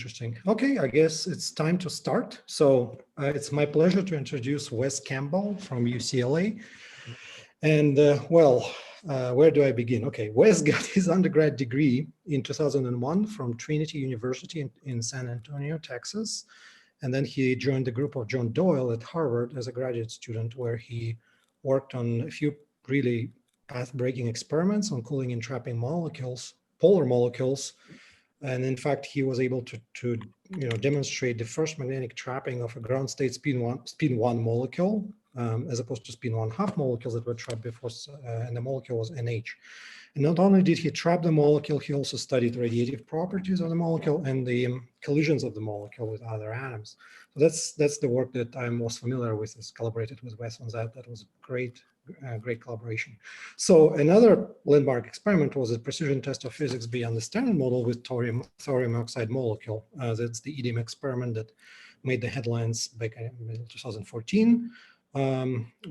Interesting. Okay, I guess it's time to start. So it's my pleasure to introduce Wes Campbell from UCLA. And where do I begin? Okay, Wes got his undergrad degree in 2001 from Trinity University in San Antonio, Texas. And then he joined the group of John Doyle at Harvard as a graduate student, where he worked on a few really path-breaking experiments on cooling and trapping molecules, polar molecules. And in fact, he was able to demonstrate the first magnetic trapping of a ground state spin one molecule, as opposed to spin 1/2 molecules that were trapped before, and the molecule was NH. And not only did he trap the molecule, he also studied radiative properties of the molecule and the collisions of the molecule with other atoms. So that's the work that I'm most familiar with. Is collaborated with Wes on that. That was great. Great collaboration. So another landmark experiment was a precision test of physics beyond the standard model with thorium oxide molecule. That's the EDIM experiment that made the headlines back in 2014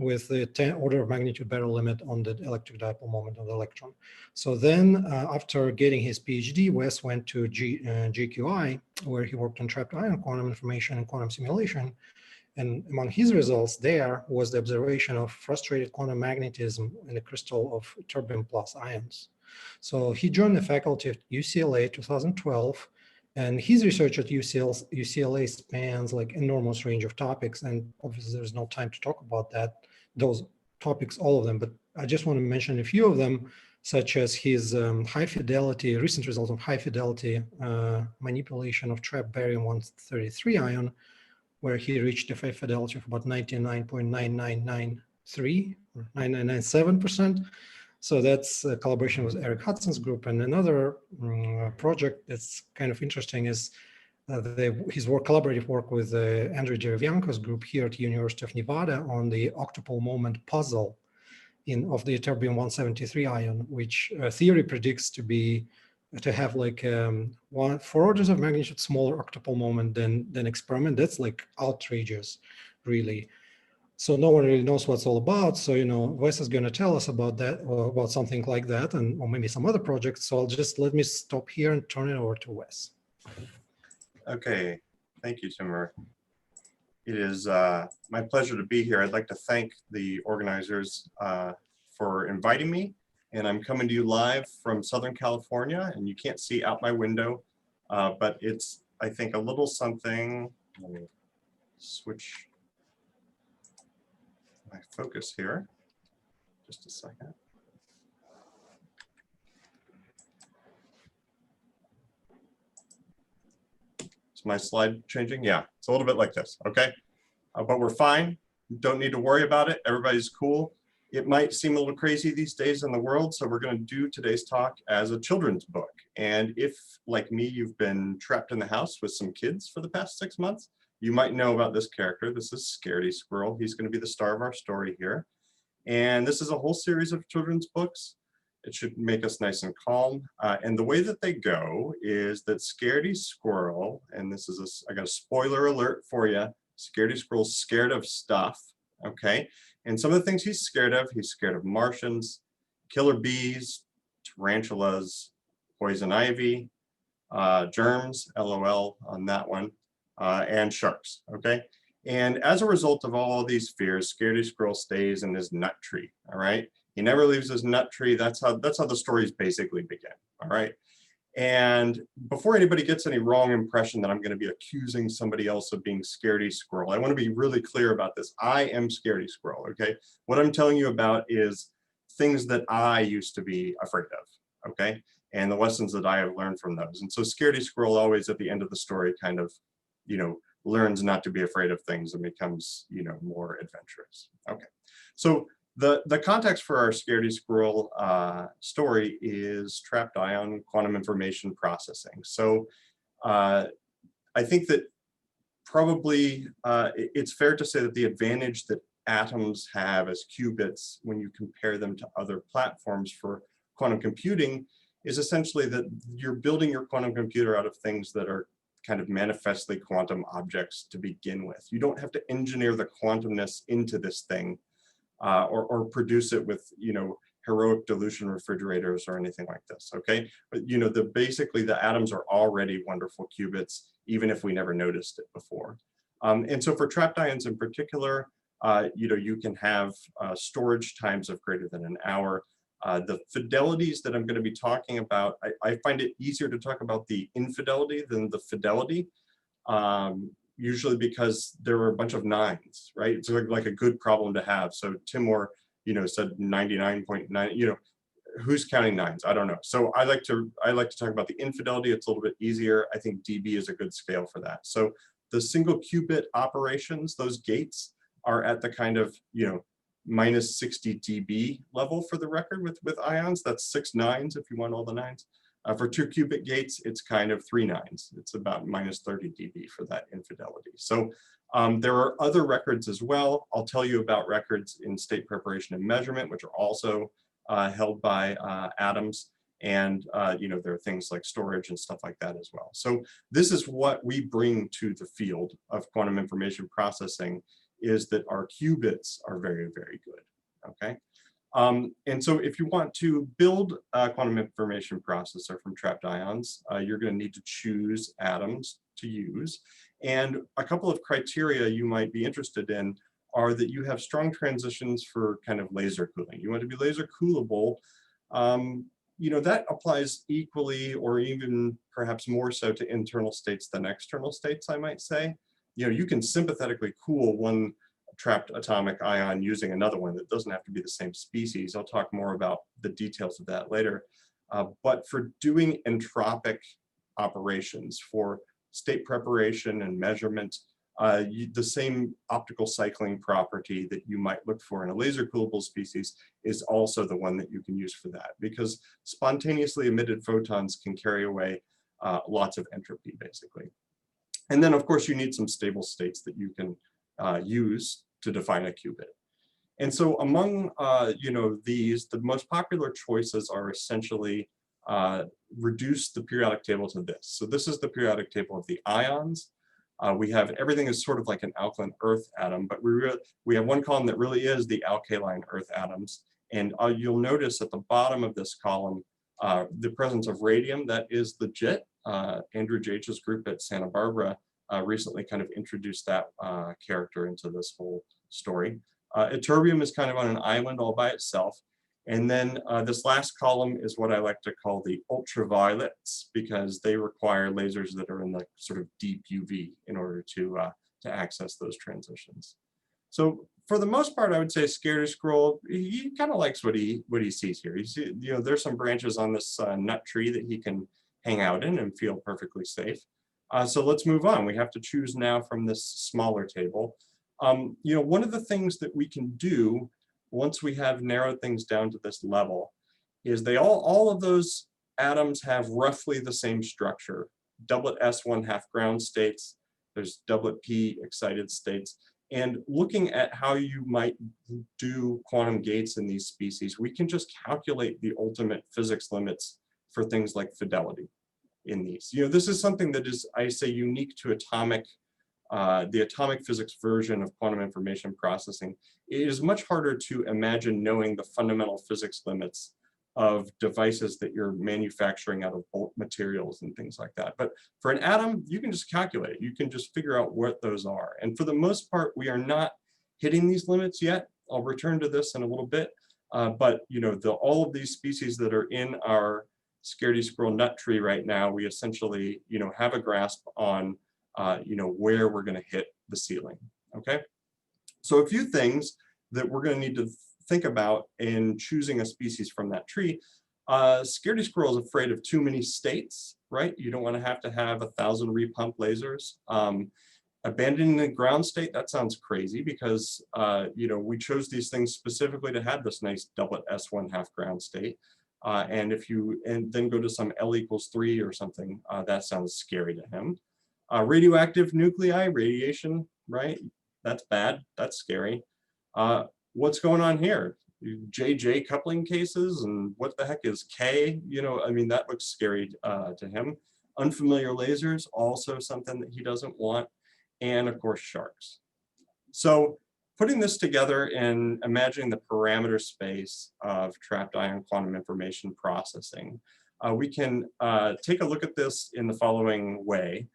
with the 10 order of magnitude better limit on the electric dipole moment of the electron. So then after getting his PhD, Wes went to GQI, where he worked on trapped ion quantum information and quantum simulation. And among his results there was the observation of frustrated quantum magnetism in the crystal of terbium plus ions. So he joined the faculty at UCLA 2012, and his research at UCLA spans like enormous range of topics. And obviously there's no time to talk about those topics, all of them, but I just want to mention a few of them, such as his recent results of high fidelity manipulation of trapped barium-133 ion, where he reached a fidelity of about 99.9993 or 9997%. So that's a collaboration with Eric Hudson's group. And another project that's kind of interesting is his collaborative work with Andrei Derivianko's group here at the University of Nevada on the octupole moment puzzle of the terbium-173 ion, which theory predicts to have like 4 orders of magnitude smaller octupole moment than experiment. That's like outrageous, really. So no one really knows what it's all about. So, Wes is going to tell us about that, or about something like that, or maybe some other projects. So let me stop here and turn it over to Wes. Okay, thank you, Timur. It is my pleasure to be here. I'd like to thank the organizers for inviting me. And I'm coming to you live from Southern California, and you can't see out my window, but it's, I think, a little something. Let me switch my focus here. Just a second. Is my slide changing? Yeah, it's a little bit like this, okay? But we're fine. Don't need to worry about it. Everybody's cool. It might seem a little crazy these days in the world, so we're going to do today's talk as a children's book. And if, like me, you've been trapped in the house with some kids for the past 6 months, you might know about this character. This is Scaredy Squirrel. He's going to be the star of our story here. And this is a whole series of children's books. It should make us nice and calm. And the way that they go is that Scaredy Squirrel, and this is I got a spoiler alert for you, Scaredy Squirrel's scared of stuff, okay? And some of the things he's scared of Martians, killer bees, tarantulas, poison ivy, germs, LOL on that one, and sharks, okay? And as a result of all of these fears, Scaredy Squirrel stays in his nut tree, all right? He never leaves his nut tree. That's how the stories basically begin, all right? And before anybody gets any wrong impression that I'm going to be accusing somebody else of being Scaredy Squirrel, I want to be really clear about this. I am Scaredy Squirrel, okay? What I'm telling you about is things that I used to be afraid of, okay? And the lessons that I have learned from those. And so Scaredy Squirrel always at the end of the story kind of, learns not to be afraid of things and becomes, more adventurous. Okay, so the context for our Scaredy Squirrel story is trapped ion quantum information processing. So I think that probably it's fair to say that the advantage that atoms have as qubits when you compare them to other platforms for quantum computing is essentially that you're building your quantum computer out of things that are kind of manifestly quantum objects to begin with. You don't have to engineer the quantumness into this thing or produce it with, heroic dilution refrigerators or anything like this, okay? But, basically the atoms are already wonderful qubits even if we never noticed it before. And so for trapped ions in particular, you can have storage times of greater than an hour. The fidelities that I'm going to be talking about, I find it easier to talk about the infidelity than the fidelity, usually because there were a bunch of nines, right? It's like a good problem to have. So Timur, said 99.9, who's counting nines? I don't know. So I like to talk about the infidelity. It's a little bit easier. I think dB is a good scale for that. So the single qubit operations, those gates are at the kind of, minus 60 dB level for the record with ions. That's 6 nines if you want all the nines. For 2 qubit gates, it's kind of 3 nines. It's about minus 30 dB for that infidelity. So there are other records as well. I'll tell you about records in state preparation and measurement, which are also held by atoms. And there are things like storage and stuff like that as well. So this is what we bring to the field of quantum information processing, is that our qubits are very, very good, okay? And so if you want to build a quantum information processor from trapped ions, you're going to need to choose atoms to use. And a couple of criteria you might be interested in are that you have strong transitions for kind of laser cooling. You want to be laser coolable. That applies equally or even perhaps more so to internal states than external states, I might say. You can sympathetically cool one trapped atomic ion using another one that doesn't have to be the same species. I'll talk more about the details of that later. But for doing entropic operations, for state preparation and measurement, the same optical cycling property that you might look for in a laser coolable species is also the one that you can use for that, because spontaneously emitted photons can carry away lots of entropy, basically. And then, of course, you need some stable states that you can use to define a qubit. And so among these, the most popular choices are essentially reduce the periodic table to this. So this is the periodic table of the ions. We have everything is sort of like an alkaline earth atom, but we have one column that really is the alkaline earth atoms. And you'll notice at the bottom of this column, the presence of radium. That is legit. Andrew J.'s group at Santa Barbara recently kind of introduced that character into this whole story. Ytterbium is kind of on an island all by itself. And then this last column is what I like to call the ultraviolets, because they require lasers that are in the sort of deep UV in order to access those transitions. So for the most part, I would say Scaredy Squirrel, he kind of likes what he sees here. There's some branches on this nut tree that he can hang out in and feel perfectly safe. So let's move on. We have to choose now from this smaller table. One of the things that we can do once we have narrowed things down to this level is all of those atoms have roughly the same structure. Doublet S 1/2 ground states, there's doublet P excited states. And looking at how you might do quantum gates in these species, we can just calculate the ultimate physics limits for things like fidelity in these. This is something that is, I say, unique to the atomic physics version of quantum information processing. It is much harder to imagine knowing the fundamental physics limits of devices that you're manufacturing out of bulk materials and things like that. But for an atom, you can just calculate it. You can just figure out what those are. And for the most part, we are not hitting these limits yet. I'll return to this in a little bit. But all of these species that are in our Scaredy Squirrel nut tree right now, we essentially have a grasp on where we're going to hit the ceiling. Okay, so a few things that we're going to need to think about in choosing a species from that tree. Scaredy Squirrel is afraid of too many states, right? You don't want to have 1,000 repump lasers. Abandoning the ground state, that sounds crazy, because we chose these things specifically to have this nice doublet S 1/2 ground state. And then go to some L = 3 or something, that sounds scary to him. Radioactive nuclei, radiation, right? That's bad, that's scary. What's going on here? JJ coupling cases, and what the heck is K? That looks scary to him. Unfamiliar lasers, also something that he doesn't want. And of course, sharks. So putting this together and imagining the parameter space of trapped ion quantum information processing, we can take a look at this in the following way.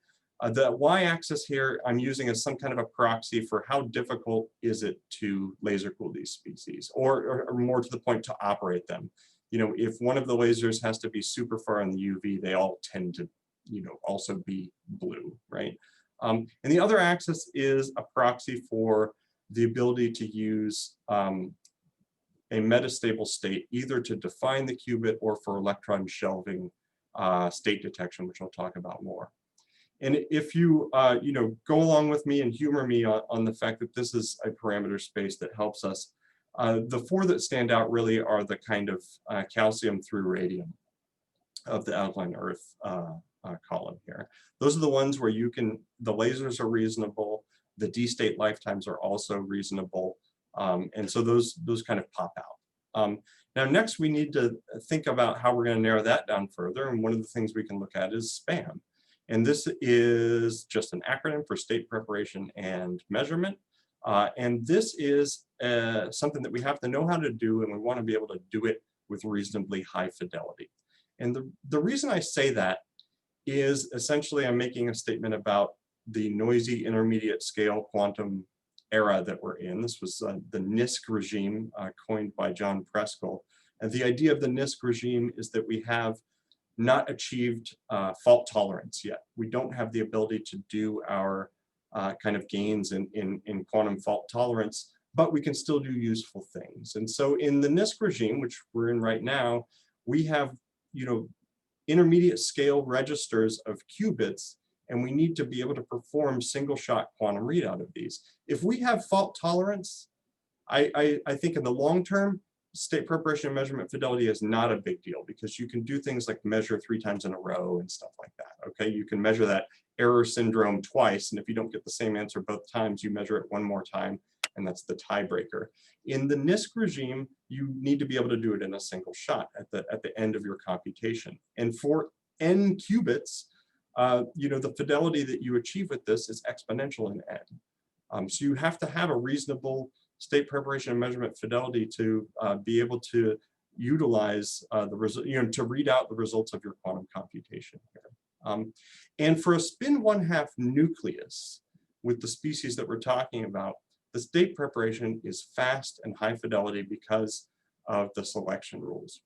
The y-axis here I'm using as some kind of a proxy for how difficult is it to laser cool these species, or more to the point, to operate them. You know, if one of the lasers has to be super far in the UV, they all tend to, you know, also be blue, right? And the other axis is a proxy for the ability to use a metastable state, either to define the qubit or for electron shelving state detection, which I'll talk about more. And if you, you know, go along with me and humor me on the fact that this is a parameter space that helps us, the four that stand out really are the kind of calcium through radium of the alkaline earth column here. Those are the ones where you can, the lasers are reasonable, the D-state lifetimes are also reasonable, and so those kind of pop out. Now next we need to think about how we're going to narrow that down further, and one of the things we can look at is SPAN. And this is just an acronym for state preparation and measurement. And this is something that we have to know how to do, and we want to be able to do it with reasonably high fidelity. And the reason I say that is essentially I'm making a statement about the noisy intermediate scale quantum era that we're in. This was the NISQ regime coined by John Preskill. And the idea of the NISQ regime is that we have not achieved fault tolerance yet. We don't have the ability to do our kind of gains in quantum fault tolerance, but we can still do useful things. And so in the NISQ regime, which we're in right now, we have, you know, intermediate scale registers of qubits, and we need to be able to perform single shot quantum readout of these. If we have fault tolerance, I think in the long term, state preparation and measurement fidelity is not a big deal, because you can do things like measure 3 times in a row and stuff like that. Okay, you can measure that error syndrome twice, and if you don't get the same answer both times, you measure it one more time, and that's the tiebreaker. In the NISQ regime, you need to be able to do it in a single shot at the end of your computation. And for n qubits, you know, the fidelity that you achieve with this is exponential in n. So you have to have a reasonable state preparation and measurement fidelity to be able to utilize the result, you know, to read out the results of your quantum computation here. And for a spin 1/2 nucleus with the species that we're talking about, the state preparation is fast and high fidelity because of the selection rules.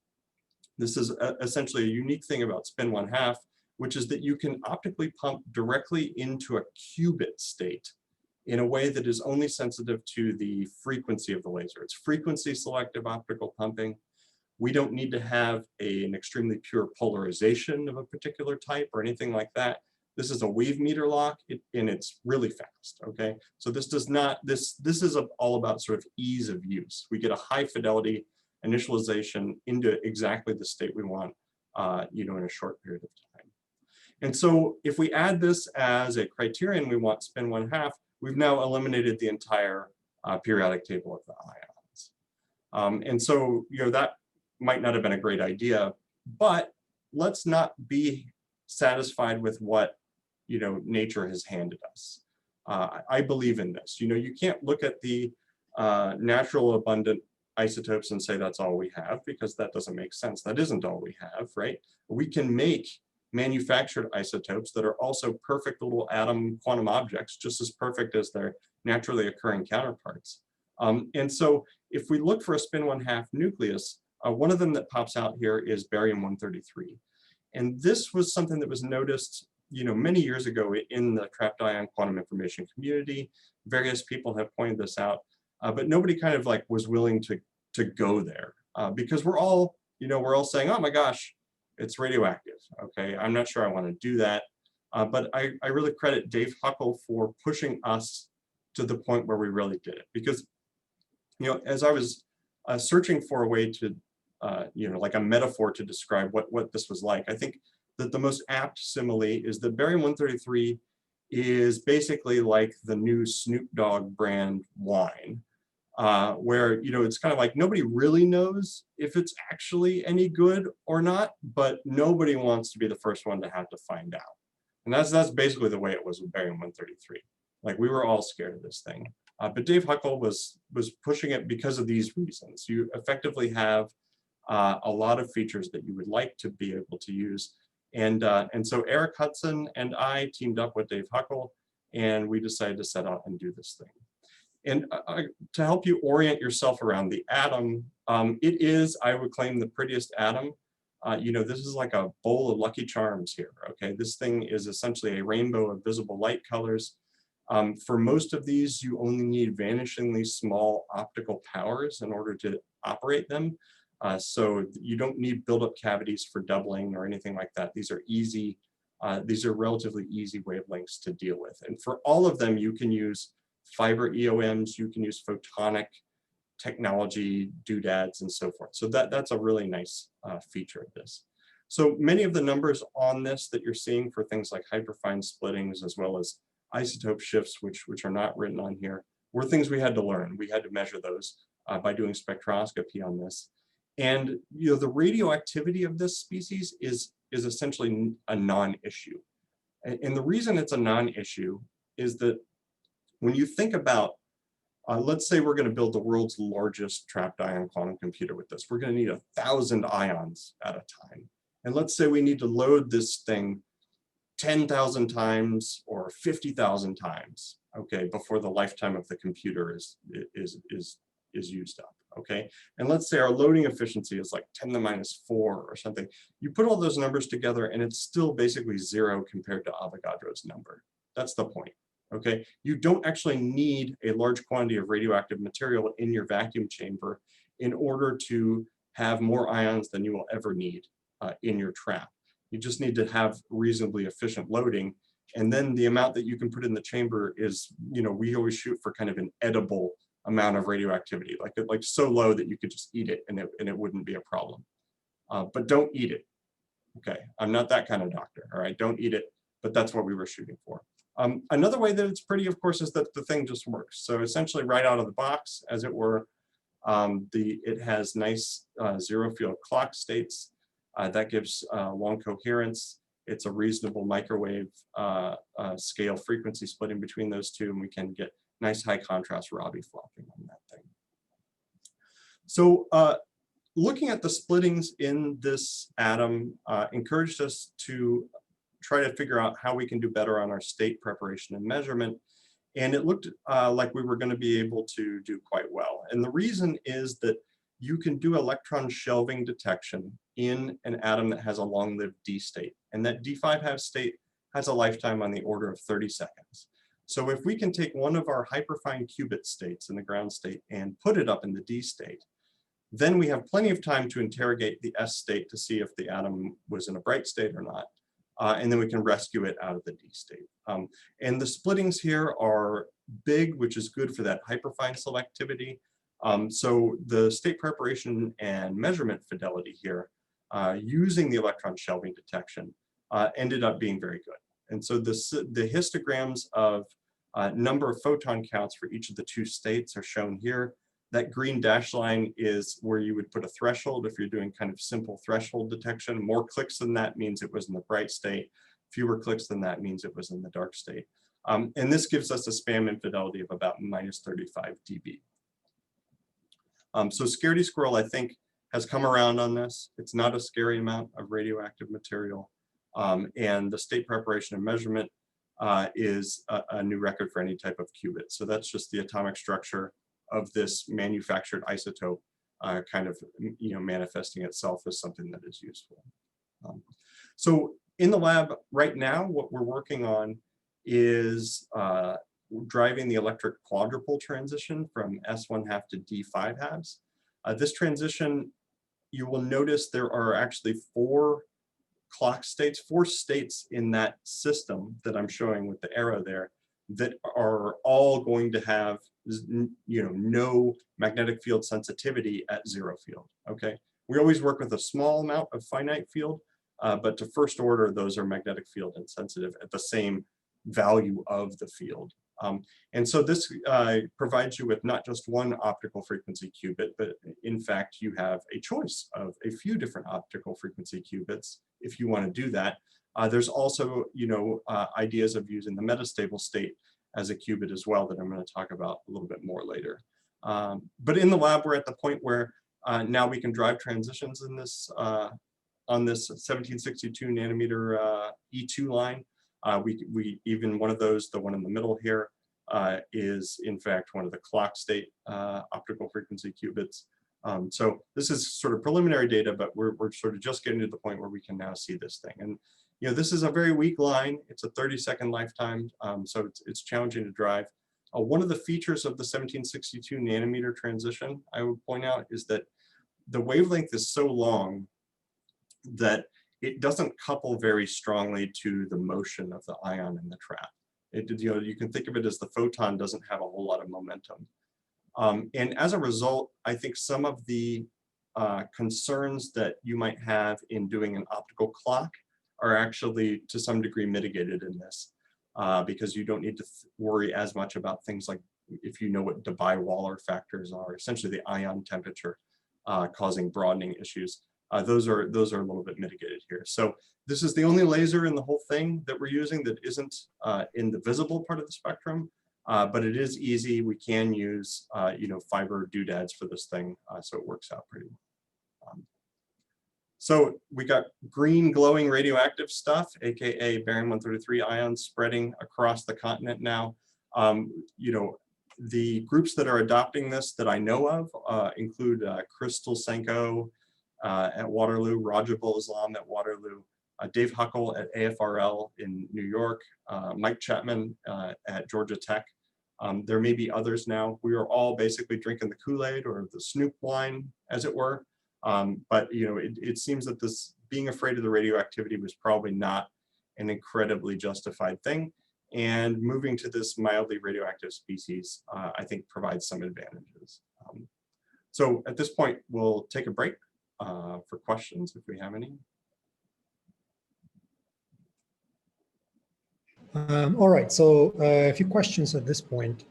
This is essentially a unique thing about spin 1/2, which is that you can optically pump directly into a qubit state in a way that is only sensitive to the frequency of the laser. It's frequency selective optical pumping. We don't need to have an extremely pure polarization of a particular type or anything like that. This is a wave meter lock, and it's really fast, okay? So this does not, this is all about sort of ease of use. We get a high fidelity initialization into exactly the state we want, you know, in a short period of time. And so if we add this as a criterion, we want spin 1/2, we've now eliminated the entire periodic table of the ions. And so, you know, that might not have been a great idea, but let's not be satisfied with what, you know, nature has handed us. I believe in this. You know, you can't look at the natural abundant isotopes and say that's all we have, because that doesn't make sense. That isn't all we have, right? We can make manufactured isotopes that are also perfect little atom quantum objects, just as perfect as their naturally occurring counterparts. And so if we look for a spin 1/2 nucleus, one of them that pops out here is barium-133. And this was something that was noticed, you know, many years ago in the trapped ion quantum information community. Various people have pointed this out, but nobody kind of like was willing to go there, because we're all, you know, we're all saying, oh my gosh, it's radioactive. Okay, I'm not sure I want to do that. But I really credit Dave Huckel for pushing us to the point where we really did it. Because, you know, as I was searching for a way to, you know, like a metaphor to describe what this was like, I think that the most apt simile is that barium-133 is basically like the new Snoop Dogg brand wine. Where, you know, it's kind of like nobody really knows if it's actually any good or not, but nobody wants to be the first one to have to find out. And that's basically the way it was with barium-133. Like, we were all scared of this thing. But Dave Huckel was pushing it because of these reasons. You effectively have a lot of features that you would like to be able to use, And so Eric Hudson and I teamed up with Dave Huckle, and we decided to set out and do this thing. And to help you orient yourself around the atom, it is, I would claim, the prettiest atom. You know, this is like a bowl of Lucky Charms here, okay? This thing is essentially a rainbow of visible light colors. For most of these, you only need vanishingly small optical powers in order to operate them. So you don't need buildup cavities for doubling or anything like that. These are easy, these are relatively easy wavelengths to deal with. And for all of them, you can use fiber EOMs, you can use photonic technology doodads and so forth. So that's a really nice feature of this. So many of the numbers on this that you're seeing for things like hyperfine splittings as well as isotope shifts, which are not written on here, were things we had to learn. We had to measure those by doing spectroscopy on this. And you know, the radioactivity of this species is essentially a non-issue. And the reason it's a non-issue is that when you think about, let's say we're going to build the world's largest trapped ion quantum computer with this. We're going to need 1,000 ions at a time. And let's say we need to load this thing 10,000 times or 50,000 times, okay, before the lifetime of the computer is used up, okay? And let's say our loading efficiency is like 10 to the minus 4 or something. You put all those numbers together and it's still basically 0 compared to Avogadro's number. That's the point, okay? You don't actually need a large quantity of radioactive material in your vacuum chamber in order to have more ions than you will ever need in your trap. You just need to have reasonably efficient loading. And then the amount that you can put in the chamber is, you know, we always shoot for kind of an edible amount of radioactivity, like so low that you could just eat it and it wouldn't be a problem. But don't eat it. Okay, I'm not that kind of doctor, all right? Don't eat it, but that's what we were shooting for. Another way that it's pretty, of course, is that the thing just works. So essentially right out of the box, as it were, it has nice zero field clock states. That gives long coherence. It's a reasonable microwave scale frequency splitting between those two, and we can get nice high contrast Rabi flopping on that thing. So looking at the splittings in this atom encouraged us to try to figure out how we can do better on our state preparation and measurement. And it looked like we were going to be able to do quite well. And the reason is that you can do electron shelving detection in an atom that has a long-lived D state. And that D5 state has a lifetime on the order of 30 seconds. So if we can take one of our hyperfine qubit states in the ground state and put it up in the D state, then we have plenty of time to interrogate the S state to see if the atom was in a bright state or not. And then we can rescue it out of the D state. And the splittings here are big, which is good for that hyperfine selectivity. So the state preparation and measurement fidelity here, using the electron shelving detection, ended up being very good. And so the histograms of number of photon counts for each of the two states are shown here. That green dashed line is where you would put a threshold if you're doing kind of simple threshold detection. More clicks than that means it was in the bright state. Fewer clicks than that means it was in the dark state. And this gives us a spam infidelity of about -35 dB. So Scaredy Squirrel, I think, has come around on this. It's not a scary amount of radioactive material. And the state preparation and measurement is a new record for any type of qubit. So that's just the atomic structure of this manufactured isotope kind of, you know, manifesting itself as something that is useful. So in the lab right now, what we're working on is driving the electric quadrupole transition from S1/2 to D5/2. This transition, you will notice there are actually four states in that system that I'm showing with the arrow there that are all going to have, you know, no magnetic field sensitivity at zero field, okay? We always work with a small amount of finite field, but to first order, those are magnetic field insensitive at the same value of the field. And so this provides you with not just one optical frequency qubit, but in fact, you have a choice of a few different optical frequency qubits if you want to do that. There's also, you know, ideas of using the metastable state as a qubit as well that I'm going to talk about a little bit more later. But in the lab, we're at the point where now we can drive transitions in this on this 1762 nanometer E2 line. We even one of those, the one in the middle here, is in fact one of the clock state optical frequency qubits. So this is sort of preliminary data, but we're sort of just getting to the point where we can now see this thing. And this is a very weak line. It's a 30-second lifetime, so it's challenging to drive. One of the features of the 1762 nanometer transition, I would point out, is that the wavelength is so long that it doesn't couple very strongly to the motion of the ion in the trap. You can think of it as the photon doesn't have a whole lot of momentum. And as a result, I think some of the concerns that you might have in doing an optical clock are actually to some degree mitigated in this, because you don't need to worry as much about things like, if you know what Debye-Waller factors are, essentially the ion temperature causing broadening issues. Those are a little bit mitigated here. So this is the only laser in the whole thing that we're using that isn't in the visible part of the spectrum, but it is easy. We can use fiber doodads for this thing, so it works out pretty well. So we got green glowing radioactive stuff, aka barium-133 ions, spreading across the continent now. The groups that are adopting this that I know of include Crystal Senko at Waterloo, Rajabul Islam at Waterloo, Dave Huckle at AFRL in New York, Mike Chapman at Georgia Tech. There may be others now. We are all basically drinking the Kool-Aid or the Snoop wine, as it were. But it seems that this being afraid of the radioactivity was probably not an incredibly justified thing. And moving to this mildly radioactive species, I think provides some advantages. So at this point, we'll take a break for questions if we have any. All right, so a few questions at this point.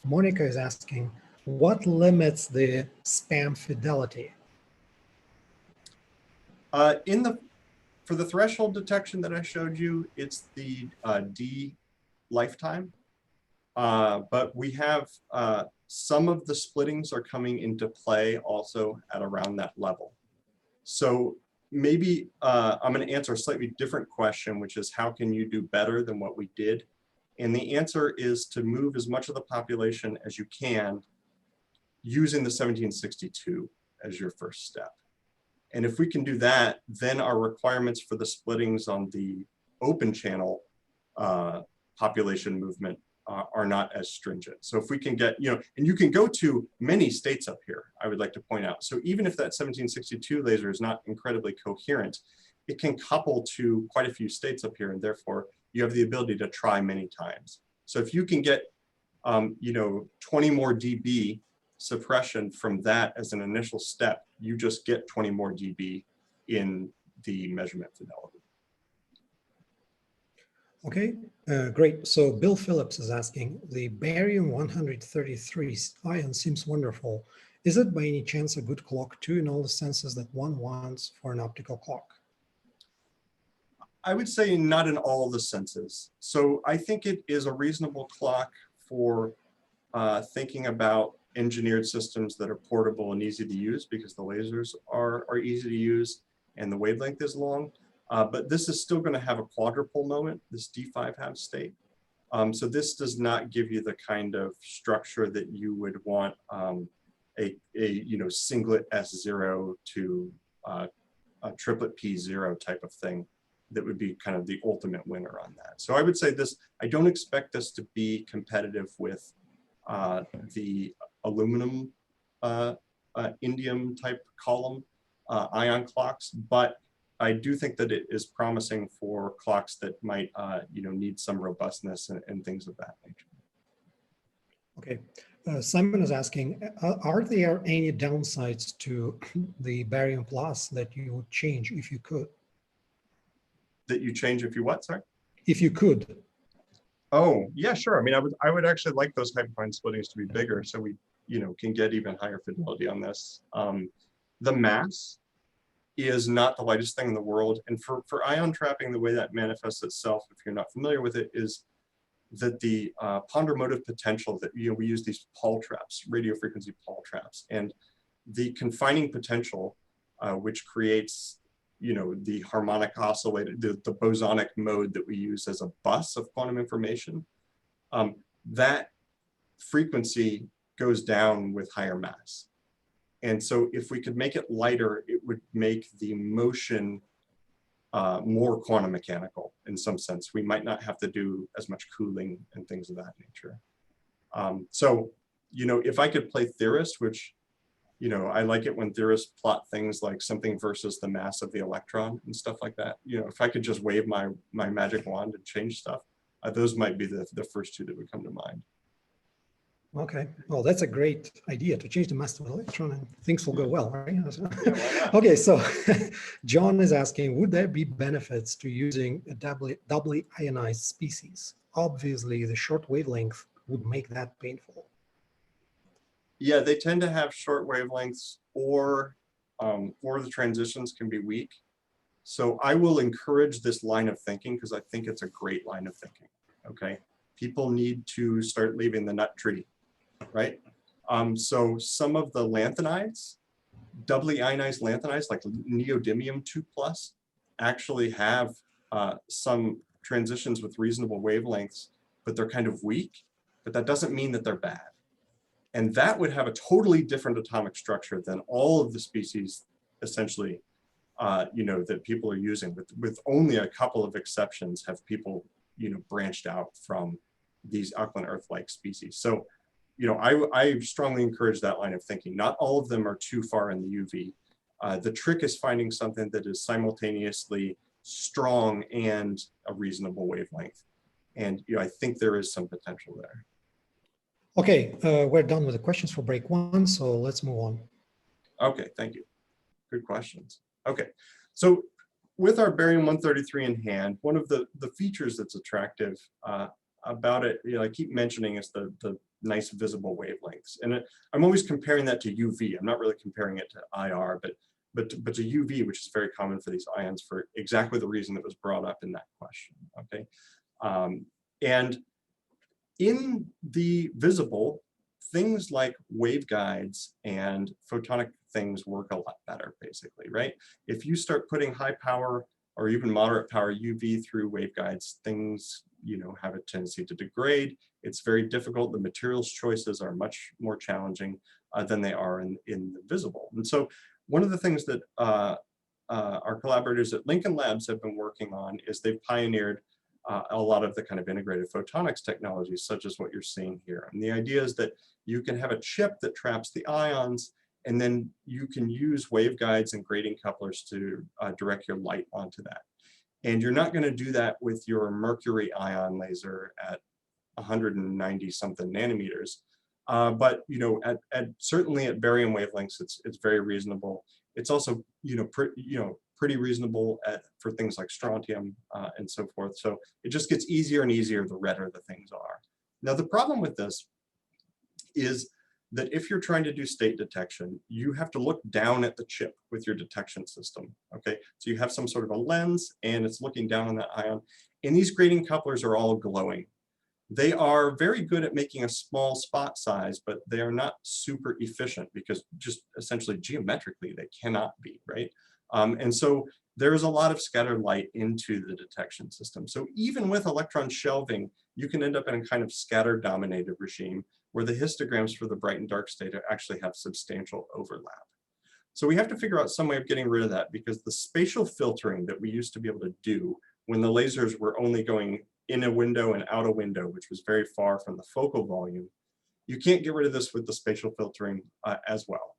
Monica is asking, what limits the spam fidelity? For the threshold detection that I showed you, it's the D lifetime. But we have some of the splittings are coming into play also at around that level. So maybe I'm going to answer a slightly different question, which is how can you do better than what we did? And the answer is to move as much of the population as you can using the 1762 as your first step. And if we can do that, then our requirements for the splittings on the open channel population movement are not as stringent. So if we can get, and you can go to many states up here, I would like to point out. So even if that 1762 laser is not incredibly coherent, it can couple to quite a few states up here, and therefore you have the ability to try many times. So if you can get, 20 more dB suppression from that as an initial step, you just get 20 more dB in the measurement fidelity. Okay, great. So Bill Phillips is asking, the barium-133 ion seems wonderful. Is it by any chance a good clock too in all the senses that one wants for an optical clock? I would say not in all the senses. So I think it is a reasonable clock for thinking about engineered systems that are portable and easy to use, because the lasers are easy to use and the wavelength is long. But this is still going to have a quadrupole moment, this D5 half state. So this does not give you the kind of structure that you would want a singlet S0 to a triplet P0 type of thing that would be kind of the ultimate winner on that. So I would say this, I don't expect this to be competitive with the aluminum indium type column ion clocks, but I do think that it is promising for clocks that might need some robustness and things of that nature. Okay, Simon is asking, are there any downsides to the barium plus that you would change if you could? That you change if you what, sorry? If you could. Oh, yeah, sure. I mean, I would actually like those hyperfine splittings to be bigger, so we can get even higher fidelity on this. The mass is not the lightest thing in the world, and for ion trapping, the way that manifests itself, if you're not familiar with it, is that the ponderomotive potential that we use these Paul traps, radio frequency Paul traps, and the confining potential, which creates the harmonic oscillator, the bosonic mode that we use as a bus of quantum information, that frequency goes down with higher mass. And so if we could make it lighter, it would make the motion more quantum mechanical in some sense. We might not have to do as much cooling and things of that nature. So, if I could play theorist, which, I like it when theorists plot things like something versus the mass of the electron and stuff like that. If I could just wave my magic wand and change stuff, those might be the first two that would come to mind. Okay, well, that's a great idea to change the mass of the electron and things will go well, right? Yeah, why not? Okay, so John is asking, would there be benefits to using a doubly ionized species? Obviously, the short wavelength would make that painful. Yeah, they tend to have short wavelengths, or the transitions can be weak. So I will encourage this line of thinking because I think it's a great line of thinking. Okay, people need to start leaving the nut tree, right? So some of the lanthanides, doubly ionized lanthanides like neodymium 2+, actually have some transitions with reasonable wavelengths, but they're kind of weak. But that doesn't mean that they're bad. And that would have a totally different atomic structure than all of the species, essentially, that people are using. With only a couple of exceptions have people, branched out from these alkaline Earth-like species. So, I strongly encourage that line of thinking. Not all of them are too far in the UV. The trick is finding something that is simultaneously strong and a reasonable wavelength. And I think there is some potential there. Okay, we're done with the questions for break one, so let's move on. Okay, thank you. Good questions. Okay, so with our barium-133 in hand, one of the features that's attractive about it, I keep mentioning, is the nice visible wavelengths. And I'm always comparing that to UV. I'm not really comparing it to IR, but to UV, which is very common for these ions for exactly the reason that was brought up in that question. Okay, and in the visible, things like waveguides and photonic things work a lot better, basically, right? If you start putting high power or even moderate power UV through waveguides, things, have a tendency to degrade. It's very difficult. The materials choices are much more challenging than they are in the visible. And so one of the things that our collaborators at Lincoln Labs have been working on is they've pioneered a lot of the kind of integrated photonics technologies, such as what you're seeing here. And the idea is that you can have a chip that traps the ions, and then you can use waveguides and grating couplers to direct your light onto that. And you're not going to do that with your mercury ion laser at 190 something nanometers. But certainly at barium wavelengths, it's very reasonable. It's also pretty reasonable for things like strontium and so forth. So it just gets easier and easier the redder the things are. Now the problem with this is that if you're trying to do state detection, you have to look down at the chip with your detection system. Okay, so you have some sort of a lens and it's looking down on that ion. And these grating couplers are all glowing. They are very good at making a small spot size, but they are not super efficient because just essentially geometrically they cannot be, right? And so there's a lot of scattered light into the detection system. So even with electron shelving, you can end up in a kind of scatter dominated regime where the histograms for the bright and dark state actually have substantial overlap. So we have to figure out some way of getting rid of that, because the spatial filtering that we used to be able to do when the lasers were only going in a window and out a window, which was very far from the focal volume, you can't get rid of this with the spatial filtering as well.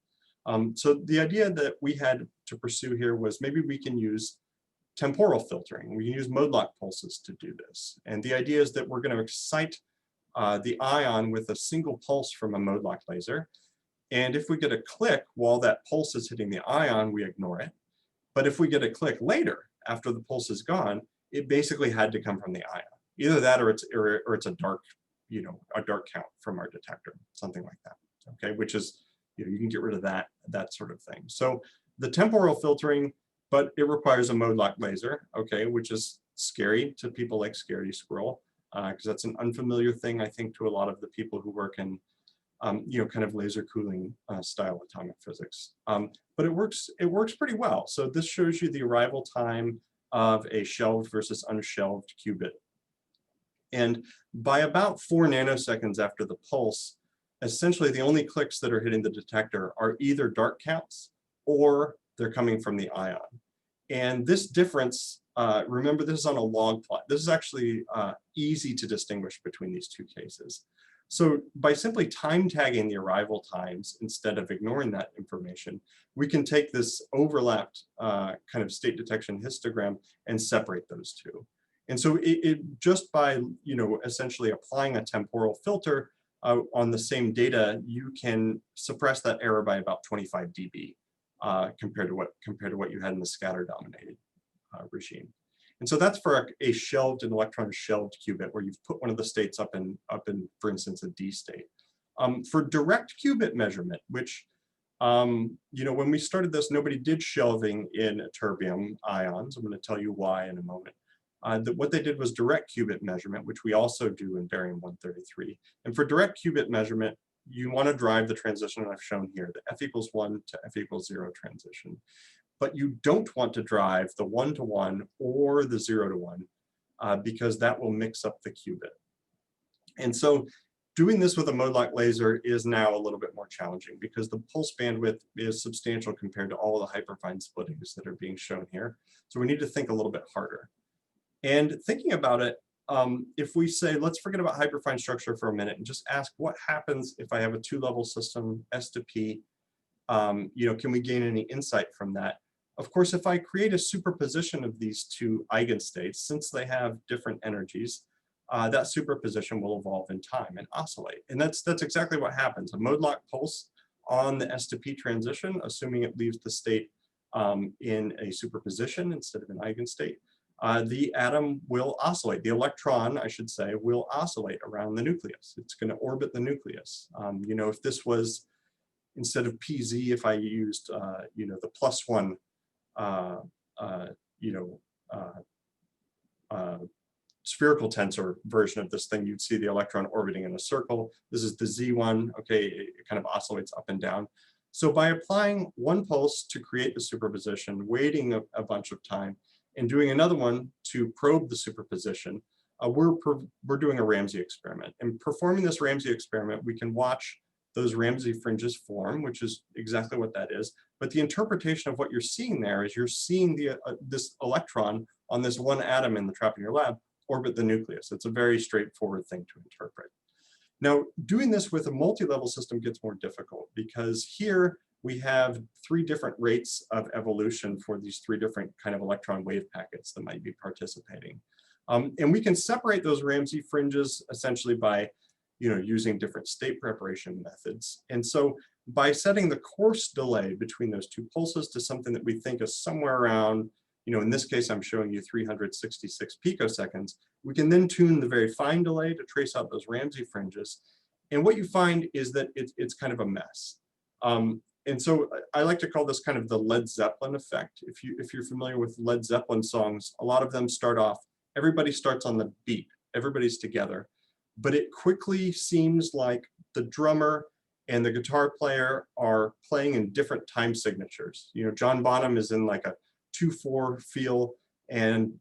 So the idea that we had to pursue here was maybe we can use temporal filtering. We can use mode lock pulses to do this. And the idea is that we're going to excite the ion with a single pulse from a mode lock laser. And if we get a click while that pulse is hitting the ion, we ignore it. But if we get a click later, after the pulse is gone, it basically had to come from the ion. Either that or it's a dark, a dark count from our detector, something like that. Okay, which is, you can get rid of that sort of thing. So the temporal filtering, but it requires a mode lock laser, okay, which is scary to people like Scaredy Squirrel, because that's an unfamiliar thing, I think, to a lot of the people who work in kind of laser cooling style atomic physics. But it works pretty well. So this shows you the arrival time of a shelved versus unshelved qubit. And by about 4 nanoseconds after the pulse, essentially the only clicks that are hitting the detector are either dark counts or they're coming from the ion. And this difference, remember this is on a log plot. This is actually easy to distinguish between these two cases. So by simply time tagging the arrival times instead of ignoring that information, we can take this overlapped kind of state detection histogram and separate those two. And so it just by essentially applying a temporal filter on the same data, you can suppress that error by about 25 dB compared to what you had in the scatter dominated regime. And so that's for an electron shelved qubit where you've put one of the states up in for instance, a D state. For direct qubit measurement, which when we started this, nobody did shelving in terbium ions. I'm going to tell you why in a moment. What they did was direct qubit measurement, which we also do in barium 133. And for direct qubit measurement, you want to drive the transition I've shown here, the F equals 1 to F equals 0 transition. But you don't want to drive the 1 to 1 or the 0 to 1 because that will mix up the qubit. And so doing this with a mode-lock laser is now a little bit more challenging because the pulse bandwidth is substantial compared to all the hyperfine splittings that are being shown here. So we need to think a little bit harder. And thinking about it, if we say, let's forget about hyperfine structure for a minute and just ask what happens if I have a 2-level system, S to P, can we gain any insight from that? Of course, if I create a superposition of these two eigenstates, since they have different energies, that superposition will evolve in time and oscillate. And that's exactly what happens. A mode-lock pulse on the S to P transition, assuming it leaves the state in a superposition instead of an eigenstate, the atom will oscillate. The electron, I should say, will oscillate around the nucleus. It's going to orbit the nucleus. If this was, instead of PZ, if I used, the +1, spherical tensor version of this thing, you'd see the electron orbiting in a circle. This is the Z1, okay, it kind of oscillates up and down. So by applying one pulse to create the superposition, waiting a bunch of time, and doing another one to probe the superposition, we're doing a Ramsey experiment. And performing this Ramsey experiment, we can watch those Ramsey fringes form, which is exactly what that is. But the interpretation of what you're seeing there is you're seeing this electron on this one atom in the trap in your lab orbit the nucleus. It's a very straightforward thing to interpret. Now, doing this with a multi-level system gets more difficult because here we have 3 different rates of evolution for these 3 different kind of electron wave packets that might be participating. And we can separate those Ramsey fringes essentially by using different state preparation methods. And so by setting the course delay between those 2 pulses to something that we think is somewhere around, in this case, I'm showing you 366 picoseconds, we can then tune the very fine delay to trace out those Ramsey fringes. And what you find is that it's kind of a mess. And so I like to call this kind of the Led Zeppelin effect. If you're familiar with Led Zeppelin songs, a lot of them start off, everybody starts on the beat, everybody's together. But it quickly seems like the drummer and the guitar player are playing in different time signatures. John Bonham is in like a 2/4 feel, and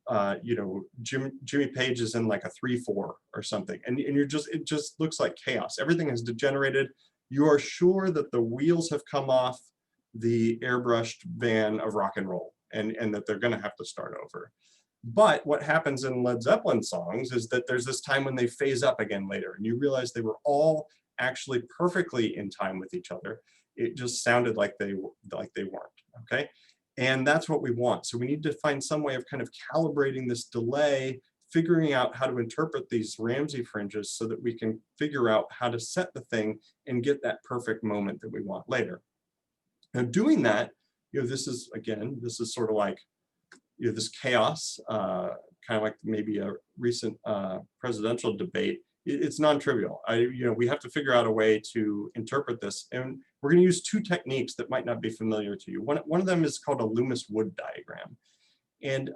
Jimmy Page is in like a 3/4 or something. And it just looks like chaos. Everything has degenerated. You are sure that the wheels have come off the airbrushed van of rock and roll, and that they're going to have to start over. But what happens in Led Zeppelin songs is that there's this time when they phase up again later, and you realize they were all actually perfectly in time with each other. It just sounded like they weren't, okay? And that's what we want. So we need to find some way of kind of calibrating this delay, figuring out how to interpret these Ramsey fringes so that we can figure out how to set the thing and get that perfect moment that we want later. Now doing that, this is sort of like, this chaos, kind of like maybe a recent presidential debate. It's non-trivial. We have to figure out a way to interpret this, and we're going to use 2 techniques that might not be familiar to you. One of them is called a Loomis-Wood diagram, and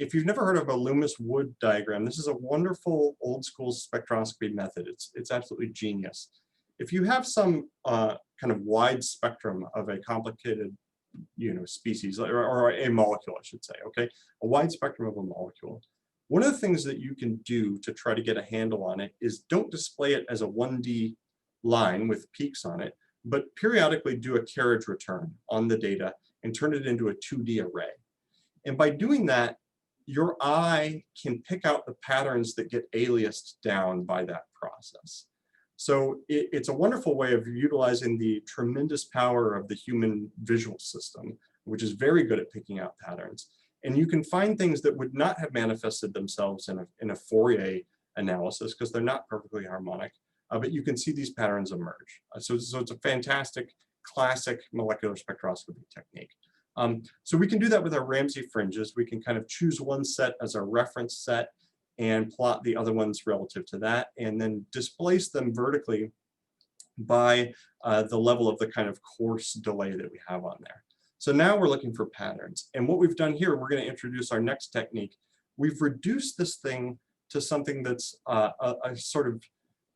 if you've never heard of a Loomis-Wood diagram, this is a wonderful old school spectroscopy method. It's absolutely genius. if you have some kind of wide spectrum of a complicated, species, or a molecule, I should say, okay, a wide spectrum of a molecule, one of the things that you can do to try to get a handle on it is don't display it as a 1D line with peaks on it, but periodically do a carriage return on the data and turn it into a 2D array. And by doing that, your eye can pick out the patterns that get aliased down by that process. So it's a wonderful way of utilizing the tremendous power of the human visual system, which is very good at picking out patterns. And you can find things that would not have manifested themselves in a Fourier analysis because they're not perfectly harmonic, but you can see these patterns emerge. So it's a fantastic, classic molecular spectroscopy technique. So we can do that with our Ramsey fringes. We can kind of choose one set as our reference set and plot the other ones relative to that, and then displace them vertically by the level of the kind of coarse delay that we have on there. So now we're looking for patterns. And what we've done here, we're going to introduce our next technique. We've reduced this thing to something that's a sort of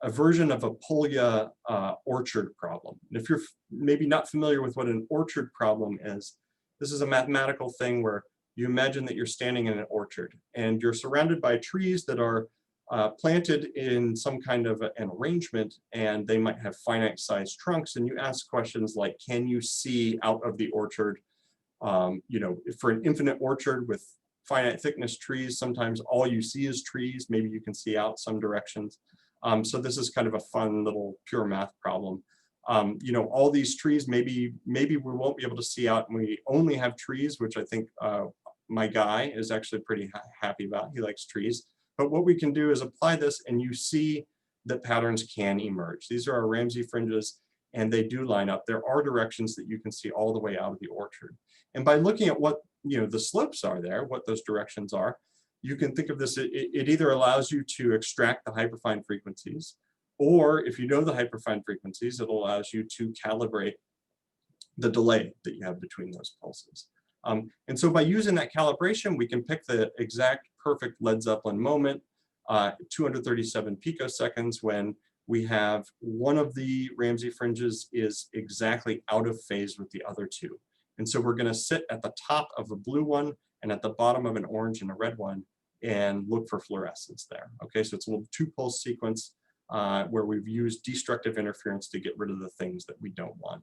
a version of a Polya orchard problem. And if you're maybe not familiar with what an orchard problem is, this is a mathematical thing where you imagine that you're standing in an orchard and you're surrounded by trees that are planted in some kind of an arrangement, and they might have finite sized trunks, and you ask questions like, can you see out of the orchard? For an infinite orchard with finite thickness trees, sometimes all you see is trees. Maybe you can see out some directions. So this is kind of a fun little pure math problem. All these trees, maybe we won't be able to see out, and we only have trees, which I think my guy is actually pretty happy about. He likes trees. But what we can do is apply this, and you see that patterns can emerge. These are our Ramsey fringes, and they do line up. There are directions that you can see all the way out of the orchard. And by looking at what the slopes are there, what those directions are, you can think of this, it either allows you to extract the hyperfine frequencies, or if you know the hyperfine frequencies, it allows you to calibrate the delay that you have between those pulses. And so by using that calibration, we can pick the exact perfect Led Zeppelin moment, 237 picoseconds, when we have one of the Ramsey fringes is exactly out of phase with the other two. And so we're going to sit at the top of a blue one and at the bottom of an orange and a red one and look for fluorescence there. Okay, so it's a little 2-pulse sequence where we've used destructive interference to get rid of the things that we don't want.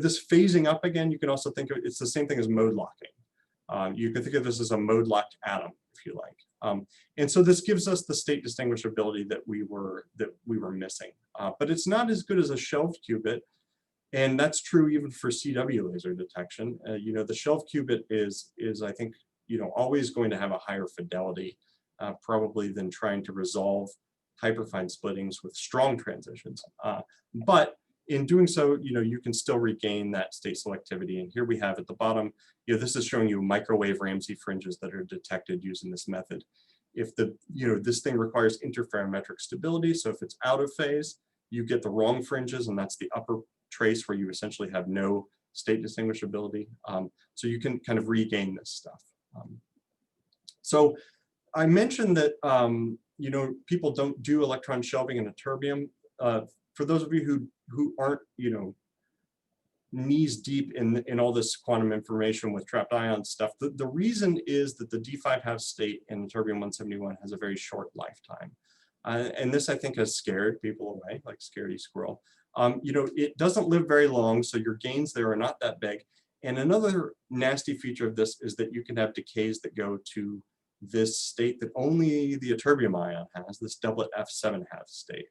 This phasing up again, you can also think of it's the same thing as mode locking. You can think of this as a mode locked atom, if you like. And so this gives us the state distinguishability that we were missing. But it's not as good as a shelved qubit, and that's true even for CW laser detection. The shelved qubit is I think always going to have a higher fidelity, probably than trying to resolve hyperfine splittings with strong transitions. But in doing so, you can still regain that state selectivity. And here we have at the bottom, this is showing you microwave Ramsey fringes that are detected using this method. If this thing requires interferometric stability, so if it's out of phase, you get the wrong fringes, and that's the upper trace where you essentially have no state distinguishability. So you can kind of regain this stuff. So I mentioned that people don't do electron shelving in a terbium. For those of you who aren't knees deep in all this quantum information with trapped ion stuff, the reason is that the d5 state in terbium-171 has a very short lifetime. And this, I think, has scared people away, like scaredy squirrel. It doesn't live very long, so your gains there are not that big. And another nasty feature of this is that you can have decays that go to this state that only the ytterbium ion has, this doublet F7 state.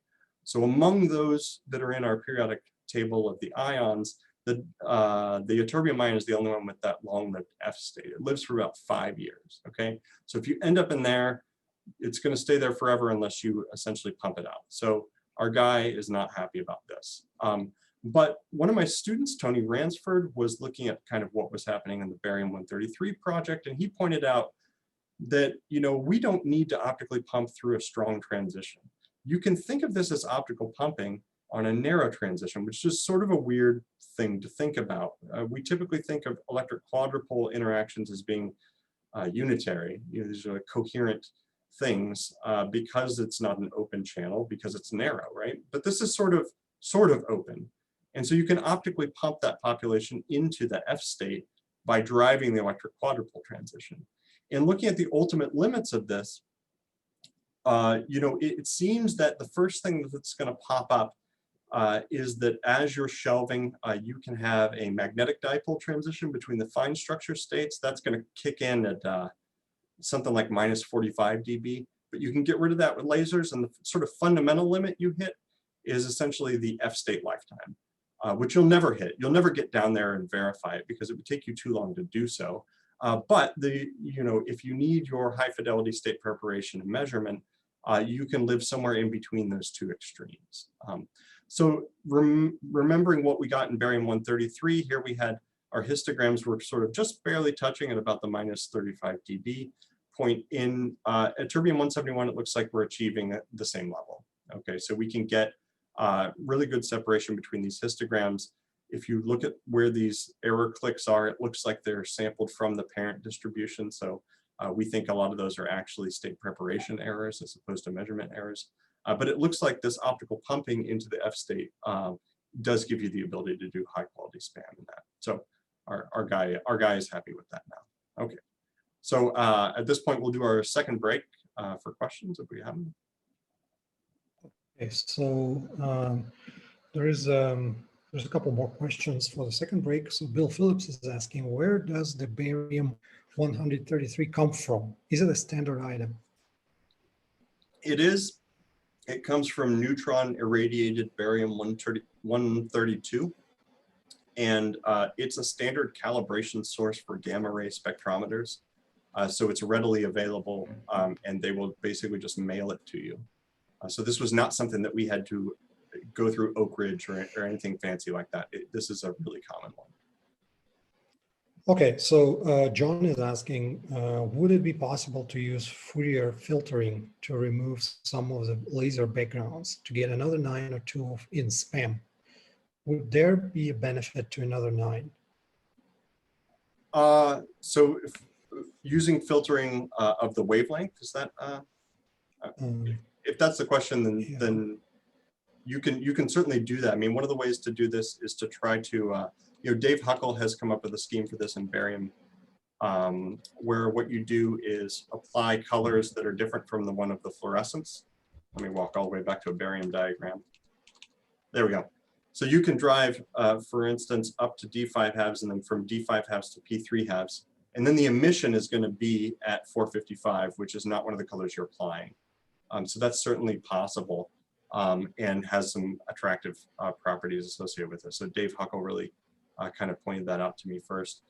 So among those that are in our periodic table of the ions, the ytterbium ion is the only one with that long-lived F state. It lives for about 5 years, okay? So if you end up in there, it's going to stay there forever unless you essentially pump it out. So our guy is not happy about this. But one of my students, Tony Ransford, was looking at kind of what was happening in the barium-133 project, and he pointed out that we don't need to optically pump through a strong transition. You can think of this as optical pumping on a narrow transition, which is sort of a weird thing to think about. We typically think of electric quadrupole interactions as being unitary. These are coherent things because it's not an open channel, because it's narrow, right? But this is sort of sort of open. And so you can optically pump that population into the F state by driving the electric quadrupole transition. And looking at the ultimate limits of this, it seems that the first thing that's going to pop up is that as you're shelving, you can have a magnetic dipole transition between the fine structure states. That's going to kick in at something like minus 45 dB. But you can get rid of that with lasers, and the sort of fundamental limit you hit is essentially the F state lifetime, which you'll never hit. You'll never get down there and verify it because it would take you too long to do so. But if you need your high fidelity state preparation and measurement, you can live somewhere in between those two extremes. So remembering what we got in barium-133, here we had our histograms were sort of just barely touching at about the minus 35 dB point. In at terbium-171, it looks like we're achieving the same level. Okay, so we can get really good separation between these histograms. If you look at where these error clicks are, it looks like they're sampled from the parent distribution. So we think a lot of those are actually state preparation errors as opposed to measurement errors. But it looks like this optical pumping into the F state does give you the ability to do high quality spam in that. So our guy is happy with that now. Okay. So at this point, we'll do our second break for questions if we have them. Okay, so there's a couple more questions for the second break. So Bill Phillips is asking, where does the barium-133 come from? Is it a standard item? It is. It comes from neutron irradiated barium-132. And it's a standard calibration source for gamma ray spectrometers. So it's readily available, and they will basically just mail it to you. So this was not something that we had to go through Oak Ridge or anything fancy like that. This is a really common one. Okay, so John is asking, would it be possible to use Fourier filtering to remove some of the laser backgrounds to get another 9 or 2 in spam? Would there be a benefit to another 9? So using filtering of the wavelength, is that? If that's the question, then you can certainly do that. I mean, one of the ways to do this is to try to, Dave Huckle has come up with a scheme for this in barium, where what you do is apply colors that are different from the one of the fluorescence. Let me walk all the way back to a barium diagram. There we go. So you can drive, for instance, up to D5 halves and then from D5 halves to P3 halves. And then the emission is going to be at 455, which is not one of the colors you're applying. So that's certainly possible and has some attractive properties associated with it. So Dave Huckle really kind of pointed that out to me first.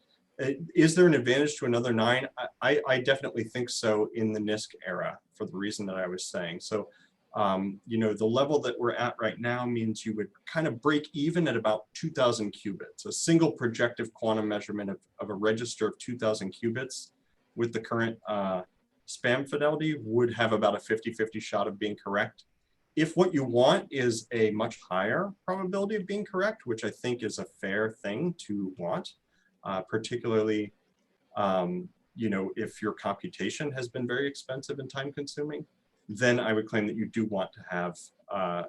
Is there an advantage to another 9? I definitely think so in the NISC era for the reason that I was saying. So, the level that we're at right now means you would kind of break even at about 2,000 qubits. A single projective quantum measurement of a register of 2,000 qubits with the current spam fidelity would have about a 50-50 shot of being correct. If what you want is a much higher probability of being correct, which I think is a fair thing to want, particularly, if your computation has been very expensive and time consuming, then I would claim that you do want to have a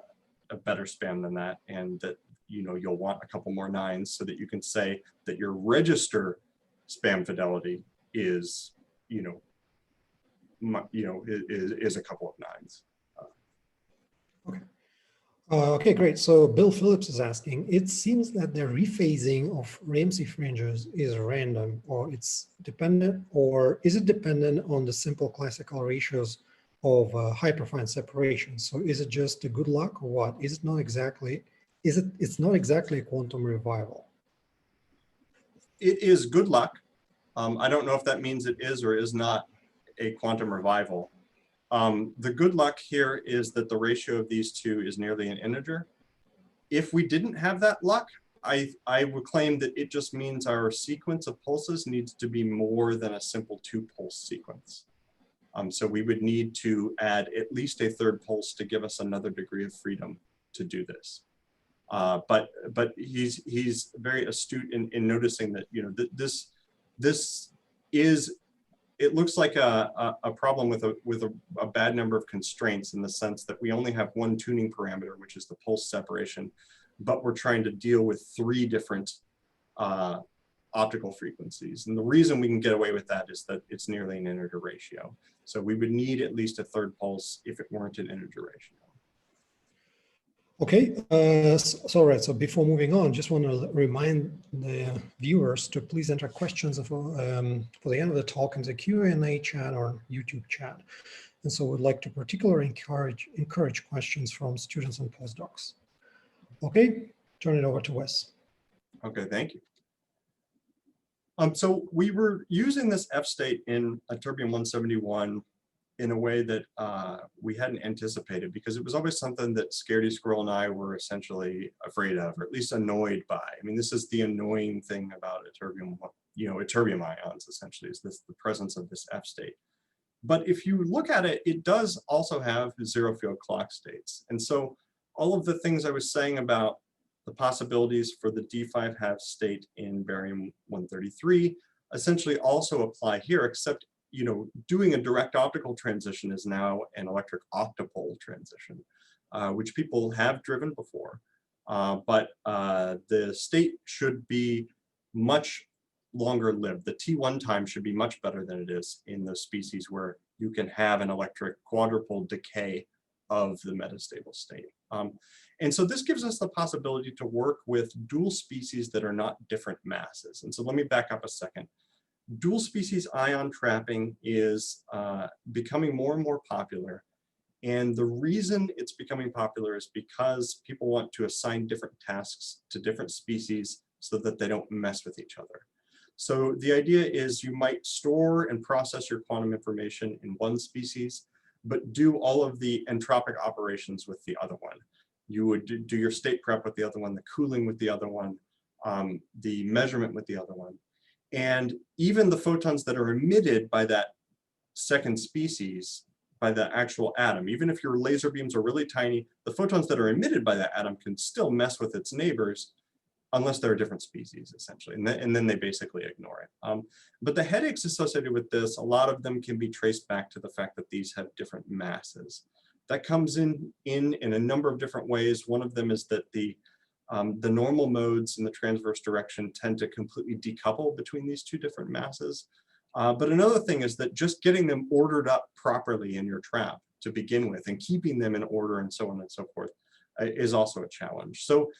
better spam than that, and that you'll want a couple more 9s so that you can say that your register spam fidelity is is a couple of 9s. Okay. Okay, great. So Bill Phillips is asking, it seems that the rephasing of Ramsey fringes is random, or it's dependent, or is it dependent on the simple classical ratios of hyperfine separation? So is it just a good luck or what? Is it not exactly, it's not exactly a quantum revival? It is good luck. I don't know if that means it is or is not a quantum revival. The good luck here is that the ratio of these two is nearly an integer. If we didn't have that luck, I would claim that it just means our sequence of pulses needs to be more than a simple 2-pulse sequence. So we would need to add at least a 3rd pulse to give us another degree of freedom to do this. But he's very astute in noticing that this is it looks like a problem with a bad number of constraints, in the sense that we only have one tuning parameter, which is the pulse separation, but we're trying to deal with 3 different optical frequencies. And the reason we can get away with that is that it's nearly an integer ratio. So we would need at least a 3rd pulse if it weren't an integer ratio. Okay, so before moving on, just want to remind the viewers to please enter questions for the end of the talk in the Q&A chat or YouTube chat. And so we'd like to particularly encourage questions from students and postdocs. Okay, turn it over to Wes. Okay, thank you. So we were using this F state in Ytterbium-171 in a way that we hadn't anticipated, because it was always something that Scaredy Squirrel and I were essentially afraid of, or at least annoyed by. I mean, this is the annoying thing about ytterbium, ytterbium ions, essentially, is the presence of this F state. But if you look at it, it does also have 0 field clock states. And so all of the things I was saying about the possibilities for the D5 half state in barium-133 essentially also apply here, except doing a direct optical transition is now an electric octopole transition, which people have driven before. But the state should be much longer lived. The T1 time should be much better than it is in those species where you can have an electric quadrupole decay of the metastable state. And so this gives us the possibility to work with dual species that are not different masses. And so let me back up a second. Dual species ion trapping is becoming more and more popular. And the reason it's becoming popular is because people want to assign different tasks to different species so that they don't mess with each other. So the idea is you might store and process your quantum information in one species, but do all of the entropic operations with the other one. You would do your state prep with the other one, the cooling with the other one, the measurement with the other one. And even the photons that are emitted by that second species, by the actual atom, even if your laser beams are really tiny, the photons that are emitted by that atom can still mess with its neighbors unless they're a different species, essentially. And then they basically ignore it. But the headaches associated with this, a lot of them can be traced back to the fact that these have different masses. That comes in a number of different ways. One of them is that the normal modes in the transverse direction tend to completely decouple between these 2 different masses. But another thing is that just getting them ordered up properly in your trap to begin with and keeping them in order and so on and so forth is also a challenge. So,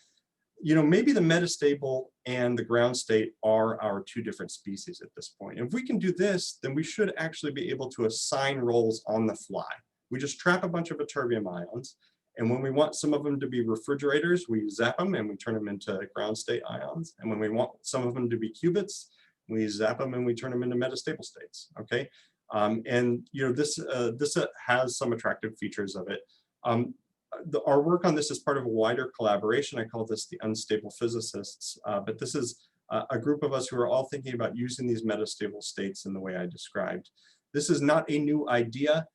maybe the metastable and the ground state are our 2 different species at this point. And if we can do this, then we should actually be able to assign roles on the fly. We just trap a bunch of ytterbium ions. And when we want some of them to be refrigerators, we zap them and we turn them into ground state ions. And when we want some of them to be qubits, we zap them and we turn them into metastable states, okay? This has some attractive features of it. Our work on this is part of a wider collaboration. I call this the Unstable Physicists, but this is a group of us who are all thinking about using these metastable states in the way I described. This is not a new idea.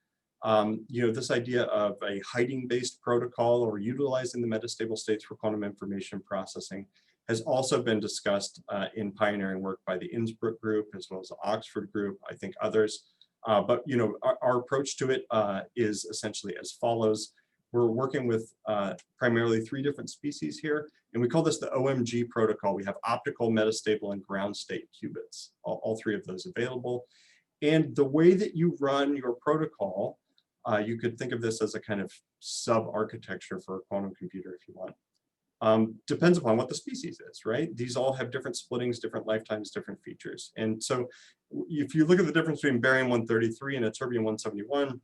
This idea of a hiding-based protocol or utilizing the metastable states for quantum information processing has also been discussed in pioneering work by the Innsbruck group as well as the Oxford group, I think others. But our approach to it is essentially as follows. We're working with primarily 3 different species here, and we call this the OMG protocol. We have optical, metastable, and ground state qubits, all 3 of those available. And the way that you run your protocol, you could think of this as a kind of sub-architecture for a quantum computer if you want. Depends upon what the species is, right? These all have different splittings, different lifetimes, different features. And so if you look at the difference between barium-133 and ytterbium-171,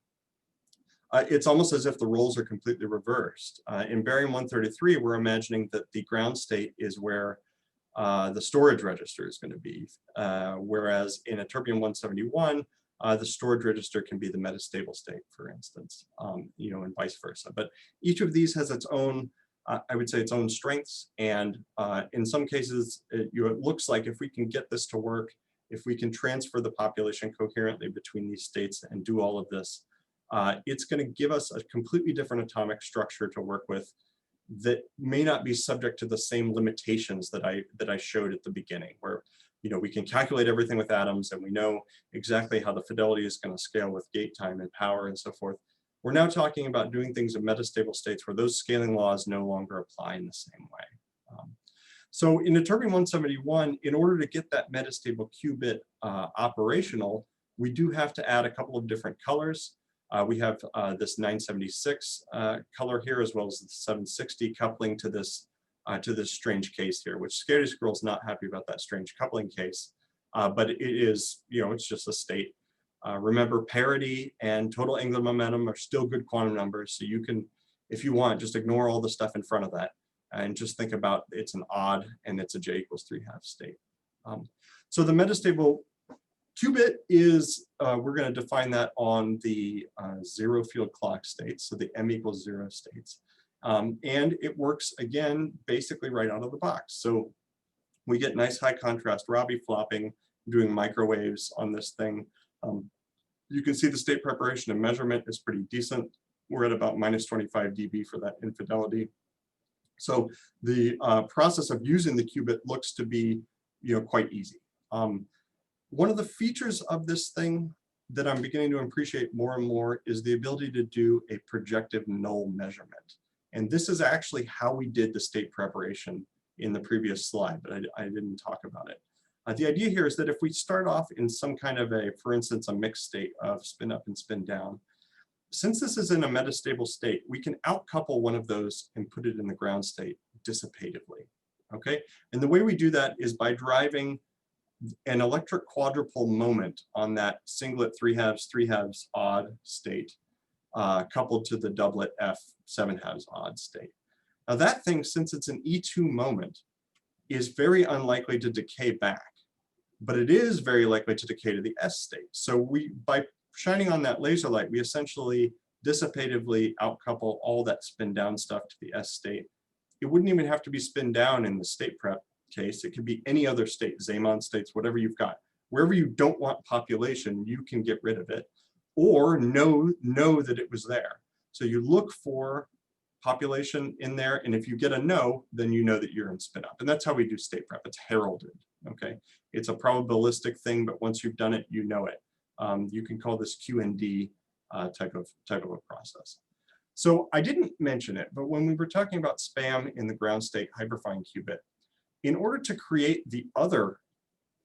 it's almost as if the roles are completely reversed. In barium-133, we're imagining that the ground state is where the storage register is going to be, whereas in ytterbium-171, the storage register can be the metastable state, for instance, and vice versa. But each of these has its own, I would say, its own strengths. And in some cases, it looks like if we can get this to work, if we can transfer the population coherently between these states and do all of this, it's going to give us a completely different atomic structure to work with that may not be subject to the same limitations that I showed at the beginning, where we can calculate everything with atoms, and we know exactly how the fidelity is going to scale with gate time and power and so forth. We're now talking about doing things in metastable states where those scaling laws no longer apply in the same way. So in Ytterbium-171, in order to get that metastable qubit operational, we do have to add a couple of different colors. We have this 976 color here, as well as the 760 coupling to this strange case here, which Scaredy Squirrel is not happy about that strange coupling case, but it is, it's just a state. Remember, parity and total angular momentum are still good quantum numbers, so you can, if you want, just ignore all the stuff in front of that and just think about it's an odd and it's a j = 3/2 state. So the metastable qubit is, we're going to define that on the zero field clock states, so the m = 0 states. And it works, again, basically right out of the box. So we get nice high contrast Rabi flopping, doing microwaves on this thing. You can see the state preparation and measurement is pretty decent. We're at about -25 dB for that infidelity. So the process of using the qubit looks to be, quite easy. One of the features of this thing that I'm beginning to appreciate more and more is the ability to do a projective null measurement. And this is actually how we did the state preparation in the previous slide, but I didn't talk about it. The idea here is that if we start off in some kind of for instance, a mixed state of spin up and spin down, since this is in a metastable state, we can outcouple one of those and put it in the ground state dissipatively, okay? And the way we do that is by driving an electric quadrupole moment on that singlet 3/2, 3/2 odd state, coupled to the doublet F 7/2 odd state. Now that thing, since it's an E2 moment, is very unlikely to decay back, but it is very likely to decay to the S state. So by shining on that laser light, we essentially dissipatively outcouple all that spin down stuff to the S state. It wouldn't even have to be spin down in the state prep case. It could be any other state, Zeeman states, whatever you've got. Wherever you don't want population, you can get rid of it, or know that it was there. So you look for population in there, and if you get a no, then you know that you're in spin up. And that's how we do state prep. It's heralded, okay? It's a probabilistic thing, but once you've done it, you know it. You can call this QND type of a process. So I didn't mention it, but when we were talking about spam in the ground state hyperfine qubit, in order to create the other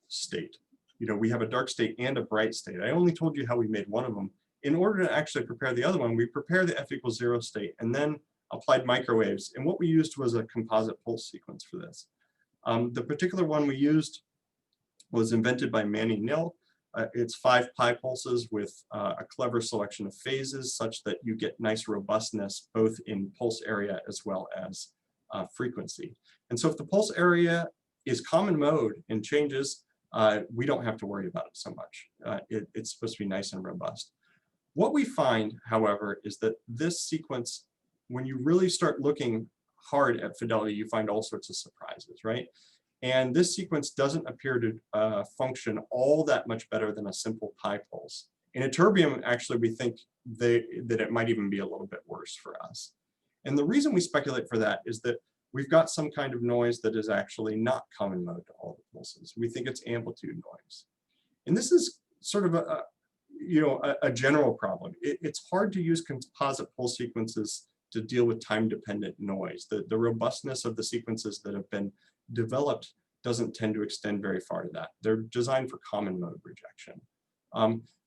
state, we have a dark state and a bright state. I only told you how we made one of them. In order to actually prepare the other one, we prepare the F = 0 state and then applied microwaves. And what we used was a composite pulse sequence for this. The particular one we used was invented by Manny Nil. It's 5 pi pulses with a clever selection of phases such that you get nice robustness both in pulse area as well as frequency. And so if the pulse area is common mode and changes, we don't have to worry about it so much. It's supposed to be nice and robust. What we find, however, is that this sequence, when you really start looking hard at fidelity, you find all sorts of surprises, right? And this sequence doesn't appear to function all that much better than a simple pi pulse. In ytterbium, actually, we think that it might even be a little bit worse for us. And the reason we speculate for that is that we've got some kind of noise that is actually not common mode to all the pulses. We think it's amplitude noise. And this is sort of a general problem. It's hard to use composite pulse sequences to deal with time-dependent noise. The robustness of the sequences that have been developed doesn't tend to extend very far to that. They're designed for common mode rejection.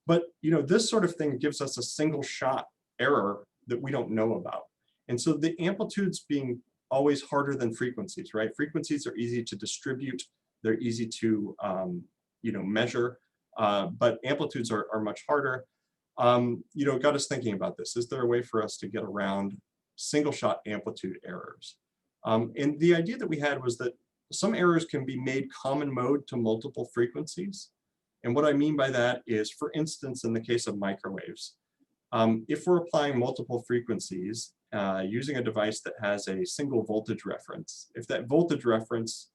But this sort of thing gives us a single shot error that we don't know about. And so the amplitudes being always harder than frequencies, right? Frequencies are easy to distribute. They're easy to measure, but amplitudes are much harder. Got us thinking about this. Is there a way for us to get around single shot amplitude errors? And the idea that we had was that some errors can be made common mode to multiple frequencies. And what I mean by that is, for instance, in the case of microwaves, if we're applying multiple frequencies using a device that has a single voltage reference, if that voltage reference,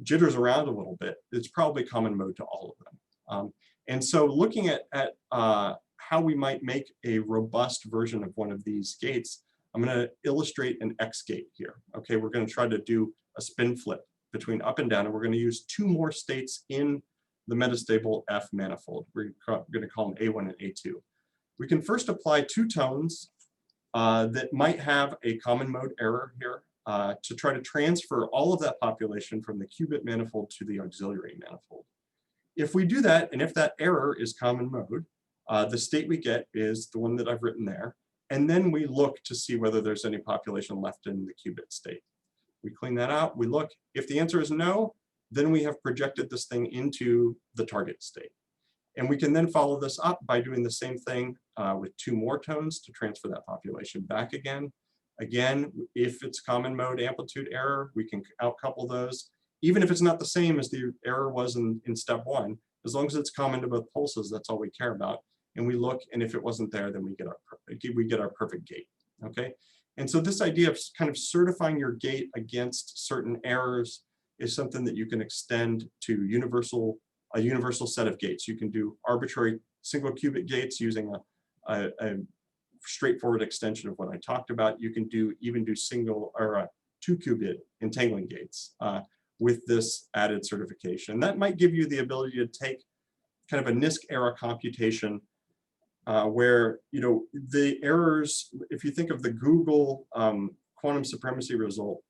jitters around a little bit, it's probably common mode to all of them. And so looking at how we might make a robust version of one of these gates, I'm going to illustrate an X gate here. Okay, we're going to try to do a spin flip between up and down, and we're going to use two more states in the metastable F manifold. We're going to call them A1 and A2. We can first apply two tones that might have a common mode error here to try to transfer all of that population from the qubit manifold to the auxiliary manifold. If we do that, and if that error is common mode, the state we get is the one that I've written there. And then we look to see whether there's any population left in the qubit state. We clean that out, we look. If the answer is no, then we have projected this thing into the target state. And we can then follow this up by doing the same thing with two more tones to transfer that population back again. Again, if it's common mode amplitude error, we can outcouple those. Even if it's not the same as the error was in step one, as long as it's common to both pulses, that's all we care about. And we look, and if it wasn't there, then we get our perfect gate, okay? And so this idea of kind of certifying your gate against certain errors is something that you can extend to a universal set of gates. You can do arbitrary single qubit gates using a straightforward extension of what I talked about. You can even do single or two qubit entangling gates with this added certification. That might give you the ability to take kind of a NISQ era computation where, you know, the errors, if you think of the Google quantum supremacy result,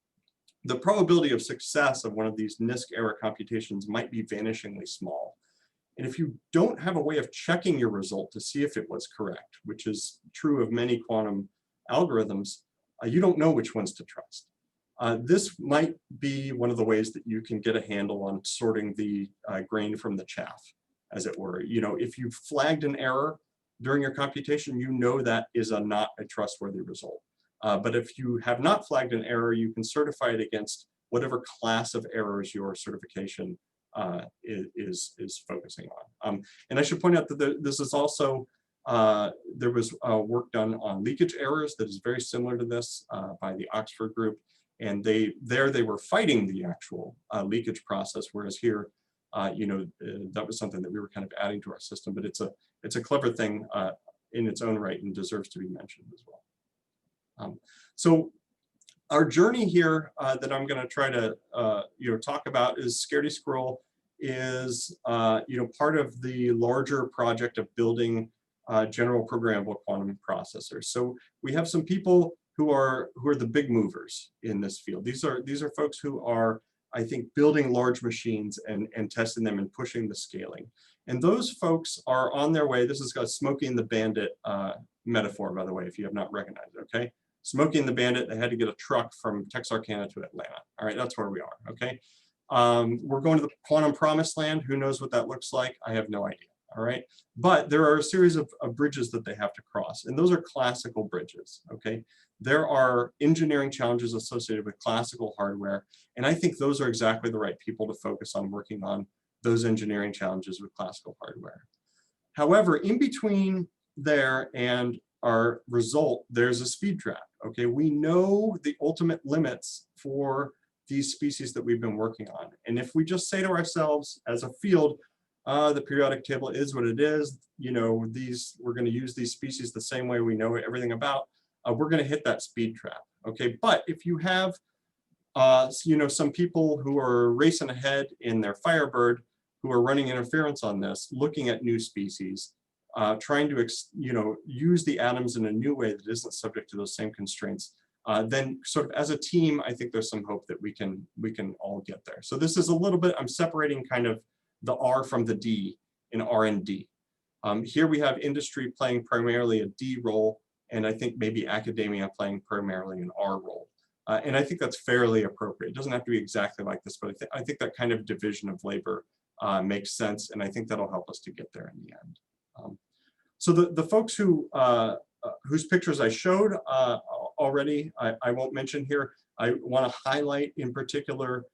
the probability of success of one of these NISQ era computations might be vanishingly small. And if you don't have a way of checking your result to see if it was correct, which is true of many quantum algorithms, you don't know which ones to trust. This might be one of the ways that you can get a handle on sorting the grain from the chaff, as it were. You know, if you flagged an error during your computation, you know that is not a trustworthy result. But if you have not flagged an error, you can certify it against whatever class of errors your certification is focusing on. And I should point out that this is also, there was work done on leakage errors that is very similar to this by the Oxford group. And they were fighting the actual leakage process, whereas here, you know, that was something that we were kind of adding to our system, but it's a clever thing in its own right and deserves to be mentioned as well. So our journey here that I'm going to try to you know, talk about is Scaredy Squirrel is you know, part of the larger project of building general programmable quantum processors. So we have some people who are the big movers in this field. These are folks who are, I think, building large machines and testing them and pushing the scaling. And those folks are on their way. This is a Smokey and the Bandit metaphor, by the way, if you have not recognized it, okay? Smokey and the Bandit, they had to get a truck from Texarkana to Atlanta. All right, that's where we are, okay? We're going to the quantum promised land. Who knows what that looks like? I have no idea, all right? But there are a series of bridges that they have to cross, and those are classical bridges, okay? There are engineering challenges associated with classical hardware, and I think those are exactly the right people to focus on working on those engineering challenges with classical hardware. However, in between there and our result, there's a speed trap, okay? We know the ultimate limits for these species that we've been working on. And if we just say to ourselves as a field, the periodic table is what it is, you know, we're gonna use these species the same way we know everything about, we're going to hit that speed trap, okay? But if you have, you know, some people who are racing ahead in their Firebird, who are running interference on this, looking at new species, trying to, you know, use the atoms in a new way that isn't subject to those same constraints, then sort of as a team, I think there's some hope that we can all get there. So this is a little bit, I'm separating kind of the R from the D in R&D. Here we have industry playing primarily a D role, and I think maybe academia playing primarily an R role. And I think that's fairly appropriate. It doesn't have to be exactly like this, but I think that kind of division of labor makes sense, and I think that'll help us to get there in the end. So the folks whose pictures I showed already, I won't mention here. I want to highlight in particular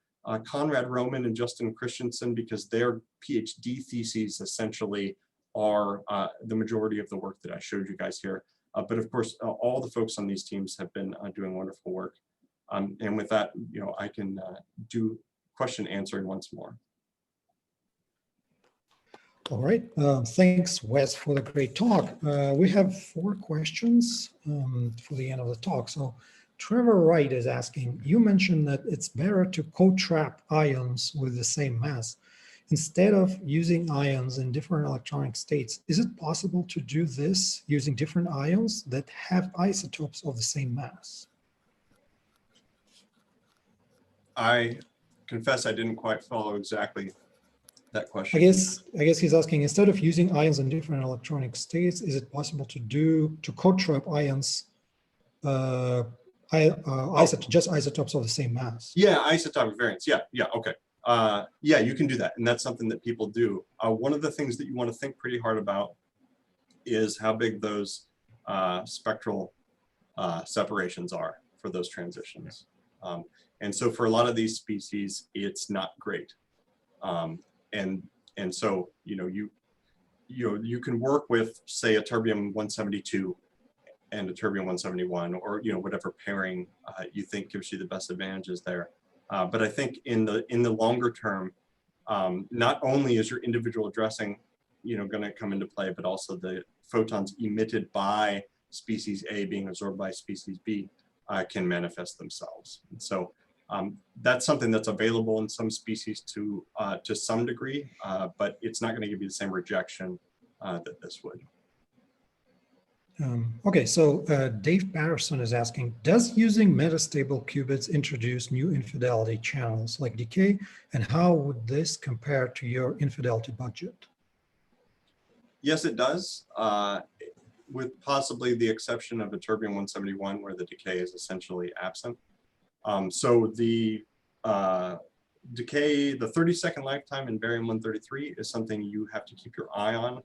Conrad Roman and Justin Christensen, because their PhD theses essentially are the majority of the work that I showed you guys here. But of course, all the folks on these teams have been doing wonderful work. And with that, you know, I can do question answering once more. All right, thanks, Wes, for the great talk. We have 4 questions for the end of the talk. So Trevor Wright is asking, you mentioned that it's better to co-trap ions with the same mass. Instead of using ions in different electronic states, is it possible to do this using different ions that have isotopes of the same mass? I confess I didn't quite follow exactly that question. I guess he's asking, instead of using ions in different electronic states, is it possible to co-trap ions, just isotopes of the same mass? Yeah, isotopic variance. Yeah, okay. Yeah, you can do that, and that's something that people do. One of the things that you want to think pretty hard about is how big those spectral separations are for those transitions. And so for a lot of these species, it's not great. And so you can work with, say, a terbium-172 and a terbium-171, or whatever pairing you think gives you the best advantages there. But I think in the longer term, not only is your individual addressing going to come into play, but also the photons emitted by species A being absorbed by species B can manifest themselves. And so that's something that's available in some species to some degree, but it's not going to give you the same rejection that this would. Okay, so Dave Patterson is asking, does using metastable qubits introduce new infidelity channels like decay, and how would this compare to your infidelity budget? Yes, it does, with possibly the exception of a terbium-171 where the decay is essentially absent. So the decay, the 30-second lifetime in barium-133 is something you have to keep your eye on.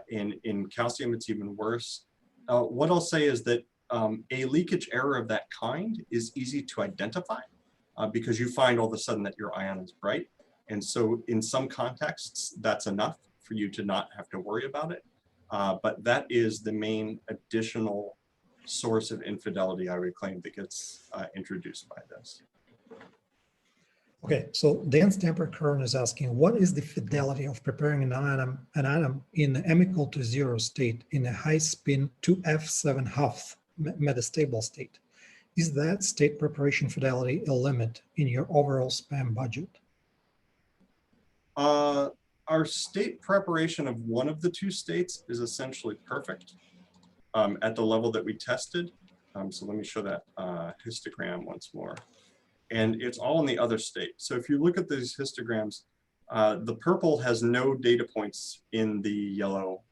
In calcium, it's even worse. What I'll say is that a leakage error of that kind is easy to identify because you find all of a sudden that your ion is bright. And so in some contexts, that's enough for you to not have to worry about it. But that is the main additional source of infidelity, I would claim, that gets introduced by this. Okay, so Dan Stamper-Kern is asking, what is the fidelity of preparing an atom in the M equal to 0 state in a high spin 2f7 metastable state? Is that state preparation fidelity a limit in your overall SPAM budget? Our state preparation of one of the two states is essentially perfect at the level that we tested. So let me show that histogram once more. And it's all in the other state. So if you look at these histograms, the purple has no data points in the yellow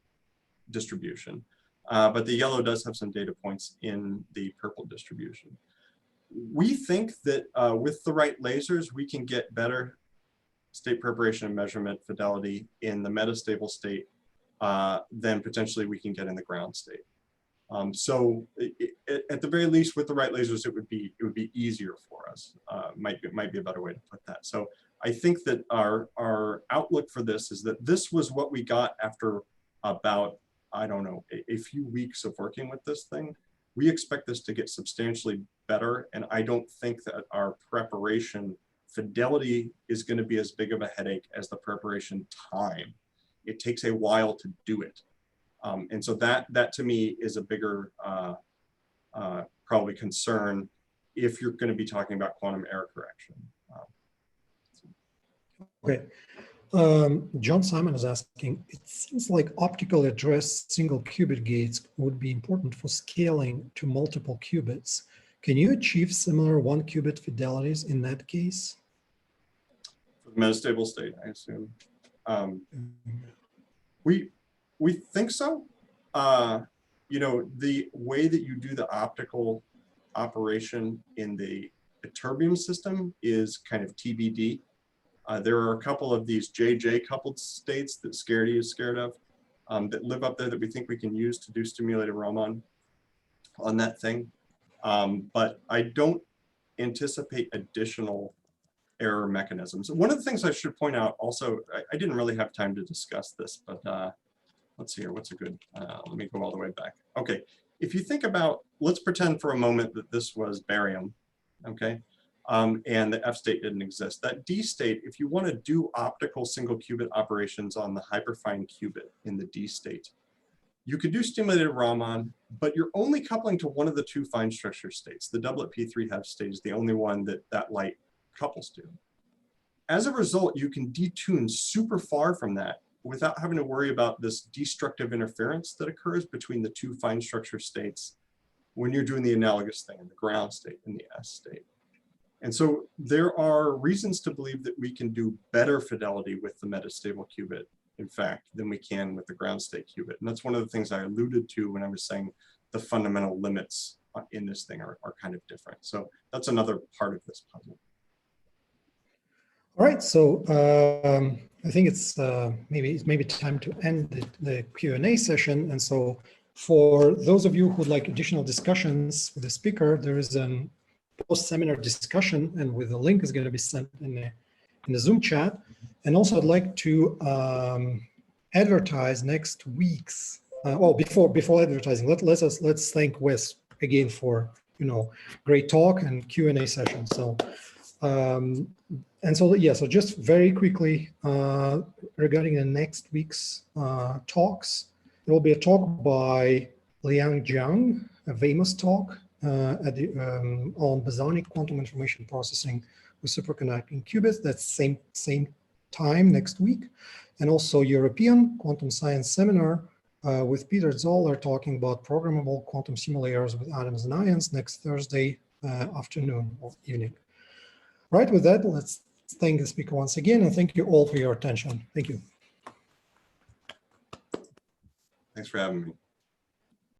distribution, but the yellow does have some data points in the purple distribution. We think that with the right lasers, we can get better state preparation and measurement fidelity in the metastable state than potentially we can get in the ground state. So at the very least, with the right lasers, it would be easier for us. Might be a better way to put that. So I think that our outlook for this is that this was what we got after about, I don't know, a few weeks of working with this thing. We expect this to get substantially better, and I don't think that our preparation fidelity is going to be as big of a headache as the preparation time. It takes a while to do it. And so that to me is a bigger probably concern if you're going to be talking about quantum error correction. Okay. John Simon is asking, it seems like optically addressed single qubit gates would be important for scaling to multiple qubits. Can you achieve similar 1 qubit fidelities in that case? For the metastable state, I assume. We think so. The way that you do the optical operation in the terbium system is kind of TBD. There are a couple of these JJ coupled states that Scaredy is scared of that live up there that we think we can use to do stimulated Raman on that thing. But I don't anticipate additional error mechanisms. One of the things I should point out also, I didn't really have time to discuss this, but let's see here, what's a good, let me go all the way back. Okay, if you think about, let's pretend for a moment that this was barium, okay? And the F state didn't exist. That D state, if you want to do optical single qubit operations on the hyperfine qubit in the D state, You could do stimulated Raman, but you're only coupling to one of the two fine structure states. The doublet P3 half state is the only one that that light couples to. As a result, you can detune super far from that without having to worry about this destructive interference that occurs between the two fine structure states when you're doing the analogous thing in the ground state and the S state. And so there are reasons to believe that we can do better fidelity with the metastable qubit, in fact, than we can with the ground state qubit. And that's one of the things I alluded to when I was saying the fundamental limits in this thing are kind of different. So that's another part of this puzzle. All right, so I think it's maybe time to end the Q&A session. And so for those of you who would like additional discussions with the speaker, there is a post-seminar discussion, and with the link is going to be sent in the Zoom chat. And also, I'd like to advertise next week's. Before advertising, let's thank Wes again for great talk and Q&A session. So. So just very quickly regarding the next week's talks, there will be a talk by Liang Jiang, a famous talk on bosonic quantum information processing with superconducting qubits. That's same time next week, and also European quantum science seminar with Peter Zoller talking about programmable quantum simulators with atoms and ions next Thursday afternoon or evening. Right, with that, let's thank the speaker once again, and thank you all for your attention. Thank you. Thanks for having me.